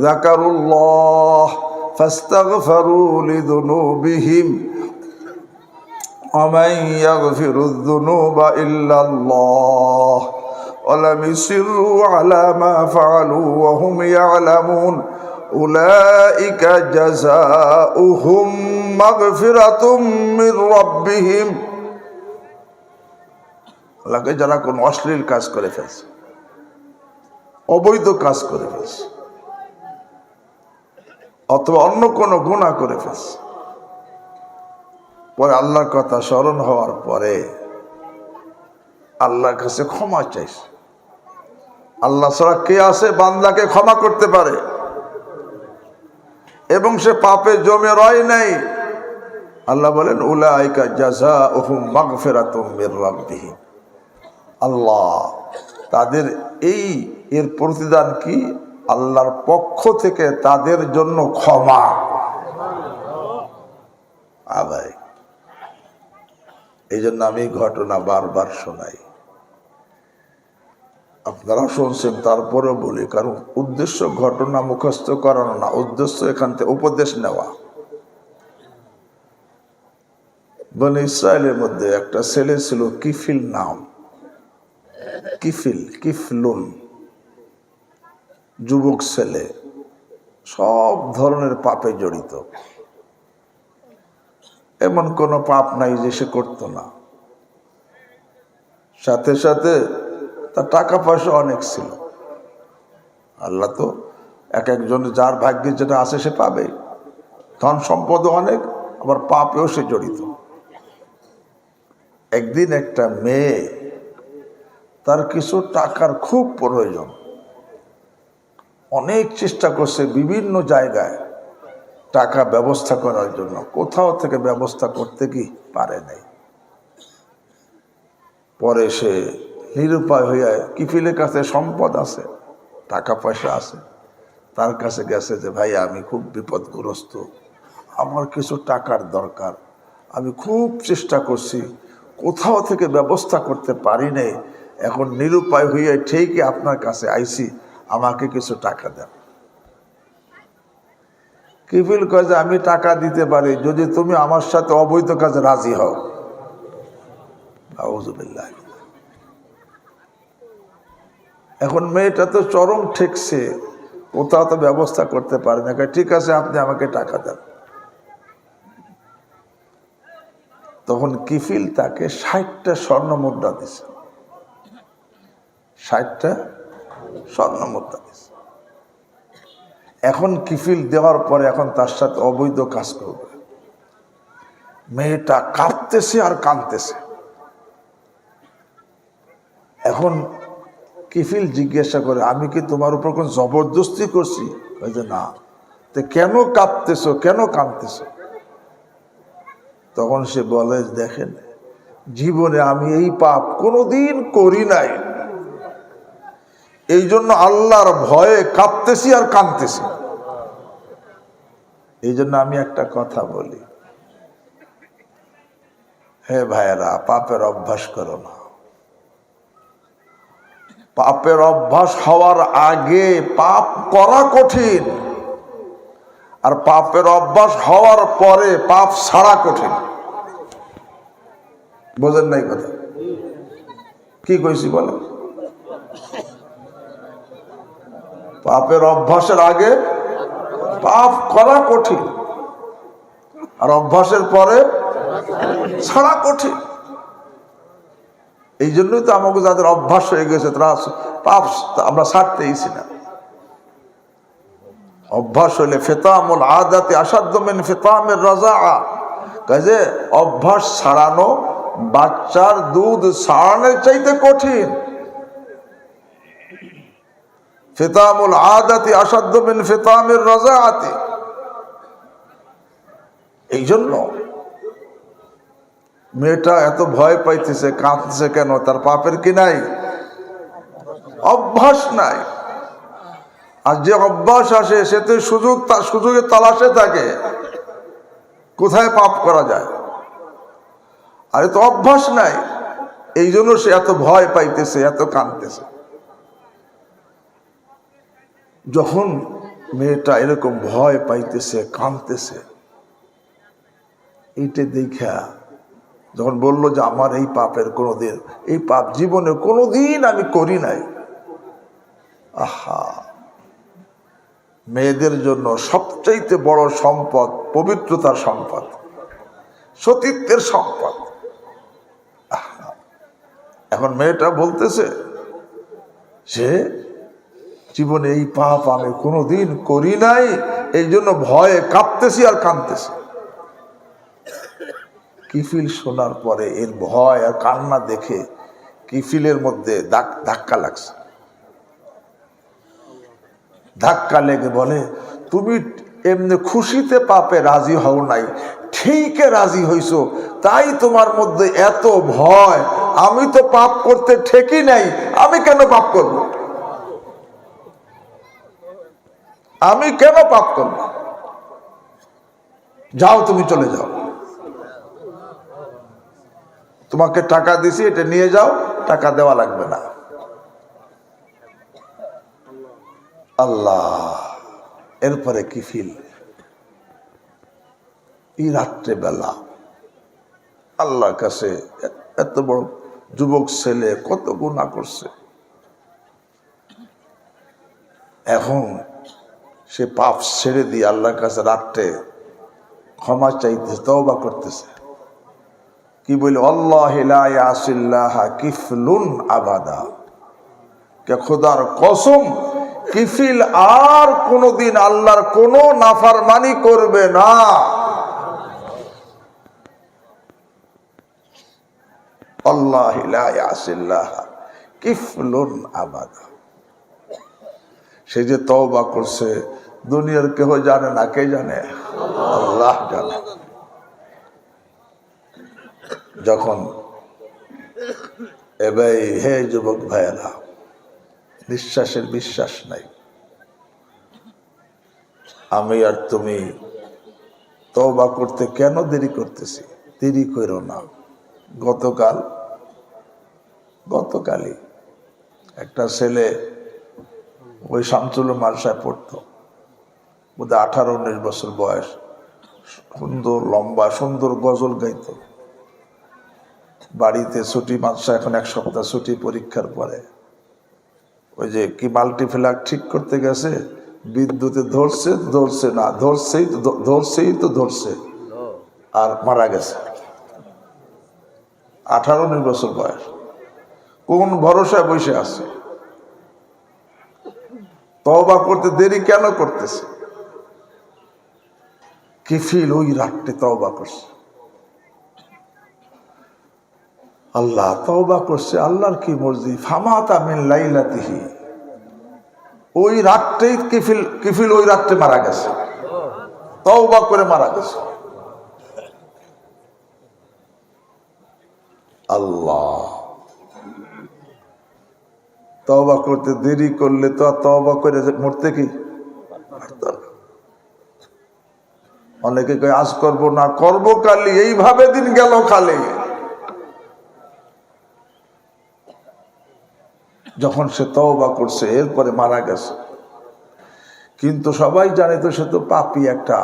যাকারুল্লাহ ফাস্তাগফিরু লিযুনুবিহিম ومن يغفر الذنوب إلا الله ولم يصروا على ما فعلوا وهم يعلمون أولئك جزاؤهم مغفرة من ربهم। আল্লাহকে যারা কোন অশ্লীল কাজ করে ফেলছে, অবৈধ কাজ করে ফেলছে, অথবা অন্য কোনো গুনাহ করে ফেলছে, পরে আল্লাহর কথা স্মরণ হওয়ার পরে আল্লাহর কাছে ক্ষমা চাইছে। আল্লাহ ছাড়া কে আছে বান্দাকে ক্ষমা করতে পারে, এবং সে পাপে জমে রয় নাই। আল্লাহ বলেন, উলাইকা জাযাউহুম মাগফিরাতুম মির রাব্বিহিম। আল্লাহ তাদের এর প্রতিদান কি? আল্লাহর পক্ষ থেকে তাদের জন্য ক্ষমা। ভাই, এই জন্য আমি ঘটনা বারবার শোনাই, আপনারা শুনছেন, তারপরে বলি, কারণ উদ্দেশ্য ঘটনা মুখস্থ করানো না, উদ্দেশ্য এখান থেকে উপদেশ নেওয়া। বনি ইসরায়েলের মধ্যে একটা ছেলে ছিল কিফিল নাম, কিফলুন, যুবক ছেলে, সব ধরনের পাপে জড়িত। এমন কোনো পাপ নাই যে সে করতো না। সাথে সাথে তার টাকা পয়সা অনেক ছিল। আল্লাহ তো এক একজনের যার ভাগ্যে যেটা আছে সে পাবে। ধন সম্পদও অনেক, আবার পাপেও সে জড়িত। একদিন একটা মেয়ে, তার কিছু টাকার খুব প্রয়োজন, অনেক চেষ্টা করছে বিভিন্ন জায়গায় টাকা ব্যবস্থা করার জন্য, কোথাও থেকে ব্যবস্থা করতে কি পারে নাই। পরে সে নিরুপায় হইয়া, কিফিলের কাছে সম্পদ আছে, টাকা পয়সা আছে, তার কাছে গেছে যে ভাই আমি খুব বিপদগ্রস্ত, আমার কিছু টাকার দরকার, আমি খুব চেষ্টা করছি, কোথাও থেকে ব্যবস্থা করতে পারি নাই, এখন নিরুপায় হইয়া ঠিকই আপনার কাছে আইছি, আমাকে কিছু টাকা দেন। কিফিল কয় যে আমি টাকা দিতে পারি যদি তুমি আমার সাথে অবৈধ কাজে রাজি হও। আউযুবিল্লাহ। এখন মেয়েটা তো চরম ঠেকছে, কোথাও তো ব্যবস্থা করতে পারে না। ঠিক আছে আপনি আমাকে টাকা দেন। তখন কিফিল তাকে 60টা স্বর্ণ মুদ্রা দিছে, 60টা স্বর্ণ মুদ্রা দিছে। এখন কিফিল দেওয়ার পরে এখন তার সাথে অবৈধ কাজ করবে। মেয়েটা কাঁদতেছে আর কাঁদতেছে। এখন কিফিল জিজ্ঞাসা করে আমি কি তোমার উপর কোন জবরদস্তি করছি? যে না। তো কেন কাঁদতেছো, কেন কাঁদতেছো? তখন সে বলে দেখেন, জীবনে আমি এই পাপ কোনোদিন করি নাই, এই জন্য আল্লাহর ভয়ে কাঁদতেছি আর কাঁদতেছি। এই জন্য আমি একটা কথা বলি, হে ভাইয়েরা, পাপের অভ্যাস করো না। পাপের অভ্যাস হওয়ার আগে পাপ করা কঠিন, আর পাপের অভ্যাস হওয়ার পরে পাপ ছাড়া কঠিন। বোঝেন নাই কথা? কি কইছি বলেন? পাপের অভ্যাসের আগে পাপ করা কঠিন, আর অভ্যাসের পরে ছাড়া কঠিন। এই জন্যই তো আমাকে যাদের অভ্যাস হয়ে গেছে তারা পাপ আমরা ছাড়তেইছি না। অভ্যাস হইলে ফিতামুল আদাতি আসাদ্দু মিন ফিতামির রাযাআ, কাজে অভ্যাস ছাড়ানো বাচ্চার দুধ ছাড়ানোর চাইতে কঠিন। ফিতামুল আদাতি আসাদ্দু মিন ফিতামির রাযাআতি। এই জন্য মেয়েটা এত ভয় পাইতেছে, কাঁদছে কেন? তার পাপের কি নাই? অভ্যাস নাই। আর যে অভ্যাস আসে সে তো সুযোগের তালাশে থাকে কোথায় পাপ করা যায়। আর তো অভ্যাস নাই, এই জন্য সে এত ভয় পাইতেছে, এত কাঁদতেছে। যখন মেয়েটা এরকম ভয় পাইতেছে, কাঁদতেছে, এইটা দেখা যখন বললো যে আমার এই পাপের কোনোদিন, এই পাপ জীবনে কোনোদিন আমি করি নাই। আহা, মেয়েদের জন্য সবচাইতে বড় সম্পদ পবিত্রতার সম্পদ, সতীত্বের সম্পদ। এখন মেয়েটা বলতেছে যে জীবনে এই পাপ আমি কোনোদিন করি নাই, এই জন্য ভয়ে কাঁপতেছি আর কাঁদতেছি। কিফিল শোনার পরে এর ভয় আর কান্না দেখে কিফিলের মধ্যে ধাক্কা লাগছে। ধাক্কা লেগে বলে তুমি এমনি খুশিতে পাপে রাজি হও নাই, ঠিকই রাজি হইছো, তাই তোমার মধ্যে এত ভয়। আমি তো পাপ করতে ঠেকি নাই, আমি কেন পাপ করব? আমি কেন পাপ করব? যাও, তুমি চলে যাও, তোমাকে টাকা দিছি, এটা নিয়ে যাও, টাকা দেওয়া লাগবে না। আল্লাহ। এরপরে কিফিল এই রাত্রে বেলা আল্লাহর কাছে এত বড় যুবক ছেলে কত গুনাহ করছে, এখন সে পাপ ছেড়ে দিয়ে আল্লাহর কাছে রাত্রে ক্ষমা চাইতে তওবা করতেছে। কি বলে, আল্লাহু লা ইয়াসিল্লাহা কিফলুন আবাদা, কে খোদার কসম, কিফিল আর কোনদিন আল্লাহর কোন নাফরমানি করবে না। আল্লাহু লা ইয়াসিল্লাহা কিফলুন আবাদা। সে যে তওবা করছে দুনিয়ার কেউ জানে না, কে জানে? আল্লাহ জানে। যখন এবার হে যুবক ভাইয়েরা, নিঃশ্বাসের বিশ্বাস নাই, আমি আর তুমি তওবা করতে কেন দেরি করতেছি? দেরি করো না। গতকালই একটা ছেলে ওই শামসুল মাদ্রাসায় পড়তো, বোধহয় 18-19 বছর বয়স, সুন্দর লম্বা সুন্দর গজল গাইতো। বাড়িতে ছুটি, মাদ্রাসা এখন 1 সপ্তাহ ছুটি পরীক্ষার পরে, ওই যে কি মাল্টিপ্লাগ ঠিক করতে গেছে, বিদ্যুতে ধরছে না, ধরছে আর মারা গেছে। 18-19 বছর বয়স, কোন ভরসায় বসে আছে? তওবা করতে দেরি কেন করতেছে? কিফিল ওই রাত্রে তওবা করছে, আল্লাহ তওবা করছে, আল্লাহর কি মর্জি। ফামাতা মিন লাইলাতিহি, ওই রাত্রেই কিফিল ওই রাত্রে মারা গেছে, তওবা করে মারা গেছে। আল্লাহ, তওবা করতে দেরি করলে তো আর তওবা করে মরতে কি পারত না। অনেকে কয় আজ করবো না, করবো কালি, এইভাবে দিন গেল খালি। যখন সে তওবা করছে এরপরে মারা গেছে, কিন্তু সবাই জানে তো সে তো পাপী, একটা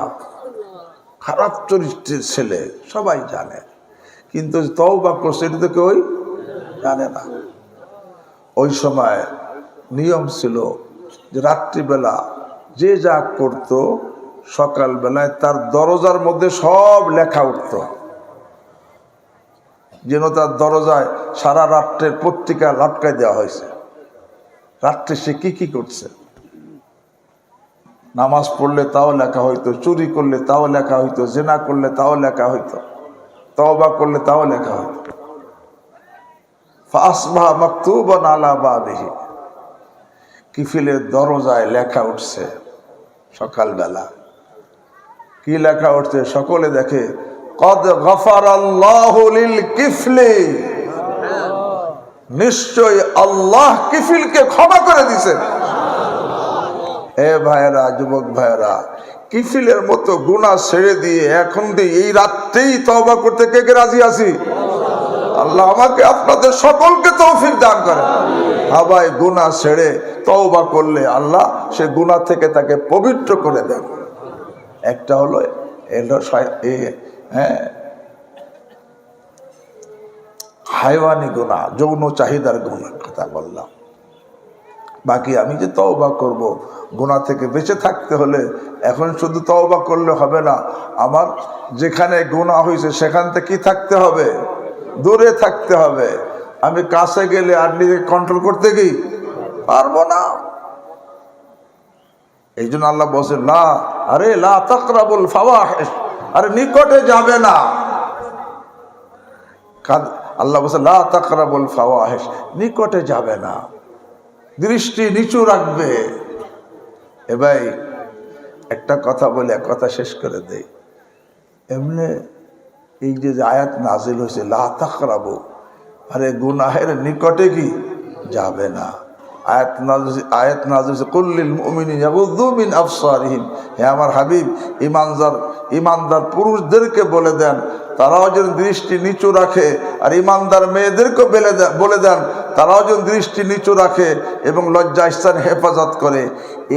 খারাপ চরিত্রের ছেলে, সবাই জানে, কিন্তু তওবা করছে এটা তো কেউ জানে না। ওই সময় নিয়ম ছিল যে রাত্রিবেলা যে যা করত, সকালবেলায় তার দরজার মধ্যে সব লেখা উঠত, যেন তার দরজায় সারা রাত্রের পত্রিকা লটকায় দেওয়া হয়েছে। রাত্রে সে কি করছে, নামাজ পড়লে তাও লেখা হইতো, চুরি করলে তাও লেখা হইতো, জেনা করলে তাও লেখা হইতো, তওবা করলে তাও লেখা হইতো। ফাসবাহা মাকতুবান আলা বাবিহি, কিফিলের দরজায় লেখা উঠছে সকালবেলা। কি লেখা উঠছে? সকলে দেখে, কদ গফারাল্লাহু লিল কিফলি, নিশ্চয় আল্লাহ কিফিলকে ক্ষমা করে দিয়েছেন। হে ভাইয়েরা, যুবক ভাইয়েরা, কিফিলের মতো গুনাহ ছেড়ে দিয়ে এখন এই রাত্রেই তওবা করতে কে কে রাজি আছি? আল্লাহ আমাকে আপনাদের সকলকে তৌফিক দান করেন। ভাই, গুনাহ ছেড়ে তওবা করলে আল্লাহ সে গুনাহ থেকে তাকে পবিত্র করে দেন। একটা হলো হাইওয়ানি গুনাহ, যৌন চাহিদার গুনাহ কথা বললাম। বাকি আমি যে তওবা করব, গুনাহ থেকে বেঁচে থাকতে হলে এখন শুধু তওবা করলে হবে না, আমার যেখানে গুনাহ হয়েছে সেখান থেকে কি থাকতে হবে? দূরে থাকতে হবে। আমি কাছে গেলে আর নিজেকে কন্ট্রোল করতে কি পারবো না। এই জন্য আল্লাহ বলছেন, লা তাকরাবুল ফাওয়াহিশ, আরে নিকটে যাবে না। আল্লাহ বলছে লা তাকরাবুল ফাওয়াহিশ, নিকটে যাবে না, দৃষ্টি নিচু রাখবে। এ ভাই, একটা কথা বলে এক কথা শেষ করে দেই। এমনি এই যে আয়াত নাজিল হয়েছে লা তাকরাবু, আরে গুনাহের নিকটে কি যাবে না। আয়াত নাজিল হয়েছে কুল্লিল মুমিনিনা ইয়াগুদ্দু মিন আবসারিহিম, হে আমার হাবিব, ইমানদার পুরুষদেরকে বলে দেন তারাও যেন দৃষ্টি নিচু রাখে, আর ইমানদার মেয়েদেরকে বলে দেন তারাও যেন দৃষ্টি নিচু রাখে এবং লজ্জা স্থান হেফাজত করে।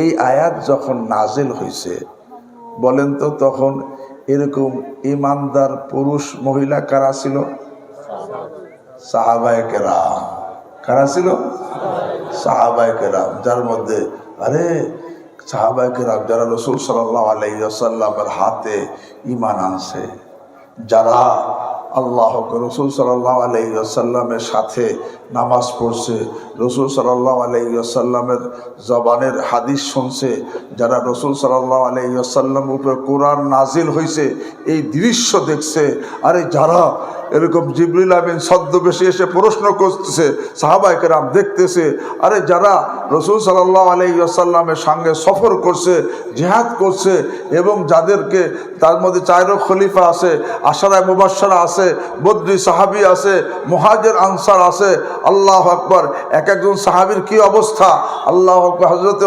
এই আয়াত যখন নাজিল হয়েছে, বলেন তো তখন এরকম ইমানদার পুরুষ মহিলা কারা ছিল? সাহাবায়ে কেরাম। কারা ছিল? সাহাবায়ে কেরাম। যার মধ্যে সাহাবায়ে কেরাম যারা রাসূল সাল্লাল্লাহু আলাইহি ওয়াসাল্লামের হাতে ঈমান আনছে, যারা আল্লাহ রাসূল সাল্লাল্লাহু আলাইহি ওয়াসাল্লামের সাথে নামাজ পড়ছে, রাসূল সাল্লাল্লাহু আলাইহি ওয়াসাল্লামের জবানের হাদিস শুনছে, যারা রাসূল সাল্লাল্লাহু আলাইহি ওয়াসাল্লামের উপর কোরআন নাজিল হয়েছে এই দৃশ্য দেখছে, যারা এরকম জিবরিল আমিন ছদ্মবেশে এসে প্রশ্ন করতেছে, সাহাবায়ে কেরাম দেখতেছে, যারা রাসূল সাল্লাল্লাহু আলাইহি ওয়াসাল্লামের সঙ্গে সফর করছে, জিহাদ করছে, এবং যাদেরকে তার মধ্যে 4 খলিফা আছে, আশারায়ে মুবাশশারা আছে, বদরি সাহাবী আছে, মুহাজির আনসার আছে। আল্লাহু আকবার। এক একজন সাহাবীর কি অবস্থা! আল্লাহু আকবার। হযরত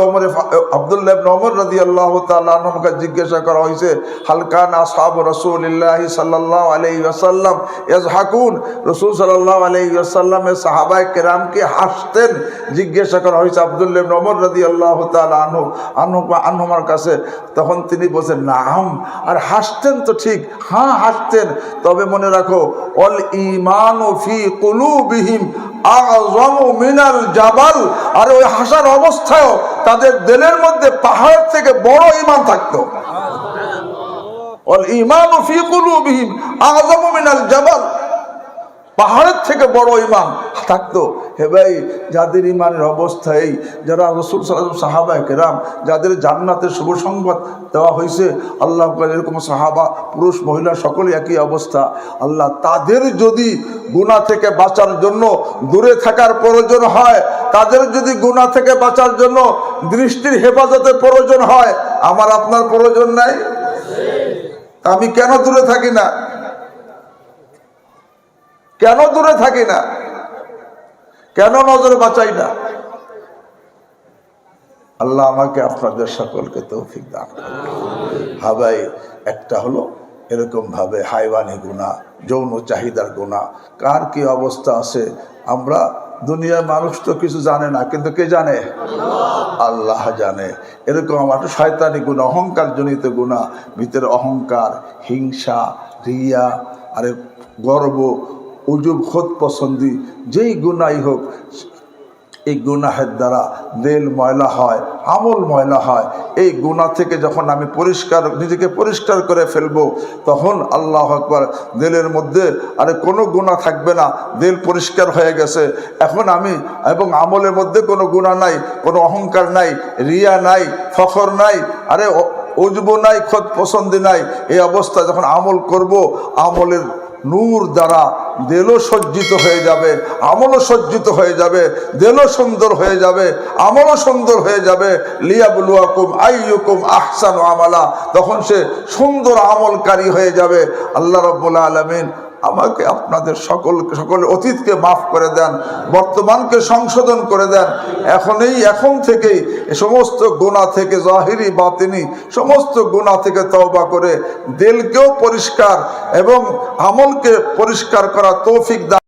আব্দুল্লাহ ইবনে ওমর রাদিয়াল্লাহু তাআলা আনহুকে জিজ্ঞাসা করা হয়েছে, হাল কানা আসহাবু রাসূলিল্লাহি সাল্লাল্লাহু আলাইহি ওয়াসাল্লাম ইয়াজহাকুন? রাসূল সাল্লাল্লাহু আলাইহি ওয়াসাল্লামের সাহাবায়ে কেরাম কি হাসতেন? জিজ্ঞাসা করা হয়েছে আব্দুল্লাহ ইবনে ওমর রাদিয়াল্লাহু তাআলা আনহুমার কাছে। তখন তিনি বলেন, নাম, আর হাসতেন তো ঠিক, হ্যাঁ হাসতেন, তবে মনে রাখো, অল ঈমানু ফি কুলুবিহিম আযমু মিনাল জাবাল। আর ওই হাসার অবস্থায়ও তাদের দিলের মধ্যে পাহাড় থেকে বড় ঈমান থাকতো। অল ঈমানু ফি কুলুবিহিম আযমু মিনাল জাবাল, পাহাড়ের থেকে বড় ঈমান থাকতো। হে ভাই, যাদের ঈমানের অবস্থায়, যারা রাসূল সাল্লাল্লাহু আলাইহি ওয়াসাল্লাম সাহাবায়ে কেরাম, যাদের জান্নাতের শুভ সংবাদ দেওয়া হয়েছে, আল্লাহ এরকম সাহাবা পুরুষ মহিলা সকলে একই অবস্থা। আল্লাহ তাদের যদি গুনাহ থেকে বাঁচার জন্য দূরে থাকার প্রয়োজন হয়, তাদের যদি গুনাহ থেকে বাঁচার জন্য দৃষ্টির হেফাজতের প্রয়োজন হয়, আমার আপনার প্রয়োজন নাই? আমি কেন দূরে থাকি না? কেন দূরে থাকি না? কেন নজর বাঁচাই না? আল্লাহ আমাকে আপনাদের সকলকে তৌফিক দান করুন। হ্যাঁ ভাই, একটা হলো এরকম ভাবে হাইওয়ানি গুনাহ, যৌন চাহিদার গুনাহ, কার কি অবস্থা আছে আমরা দুনিয়ার মানুষ তো কিছু জানে না, কিন্তু কে জানে? আল্লাহ জানে। এরকম আমার শয়তানি গুনাহ, অহংকার জনিত গুনাহ, ভিতরে অহংকার, হিংসা, রিয়া, গর্ব, উজুব, খোদ পছন্দি, যেই গুনাহই হোক, এই গুনাহের দ্বারা দিল ময়লা হয়, আমল ময়লা হয়। এই গুনাহ থেকে যখন আমি নিজেকে পরিষ্কার করে ফেলবো, তখন আল্লাহু আকবার, দিলের মধ্যে কোনো গুনাহ থাকবে না, দিল পরিষ্কার হয়ে গেছে। এখন আমি এবং আমলের মধ্যে কোনো গুনাহ নাই, কোনো অহংকার নাই, রিয়া নাই, ফখর নাই, উজব নাই, খোদ পছন্দি নাই। এই অবস্থা যখন আমল করব, আমলের নূর দ্বারা দেলও সজ্জিত হয়ে যাবে, আমলও সজ্জিত হয়ে যাবে, দেলও সুন্দর হয়ে যাবে, আমলও সুন্দর হয়ে যাবে। লিয়াবলুয়াকুম আইয়ুকুম আহসানু আমালা, তখন সে সুন্দর আমলকারী হয়ে যাবে। আল্লাহ রাব্বুল আলামিন আমাকে আপনাদের সকলের অতীতকে মাফ করে দেন, বর্তমানকে সংশোধন করে দেন। এখন থেকেই সমস্ত গুনাহ থেকে, জাহিরি বাতিনি সমস্ত গুনাহ থেকে তওবা করে দিলকেও পরিষ্কার এবং আমলকে পরিষ্কার করা তৌফিক দান।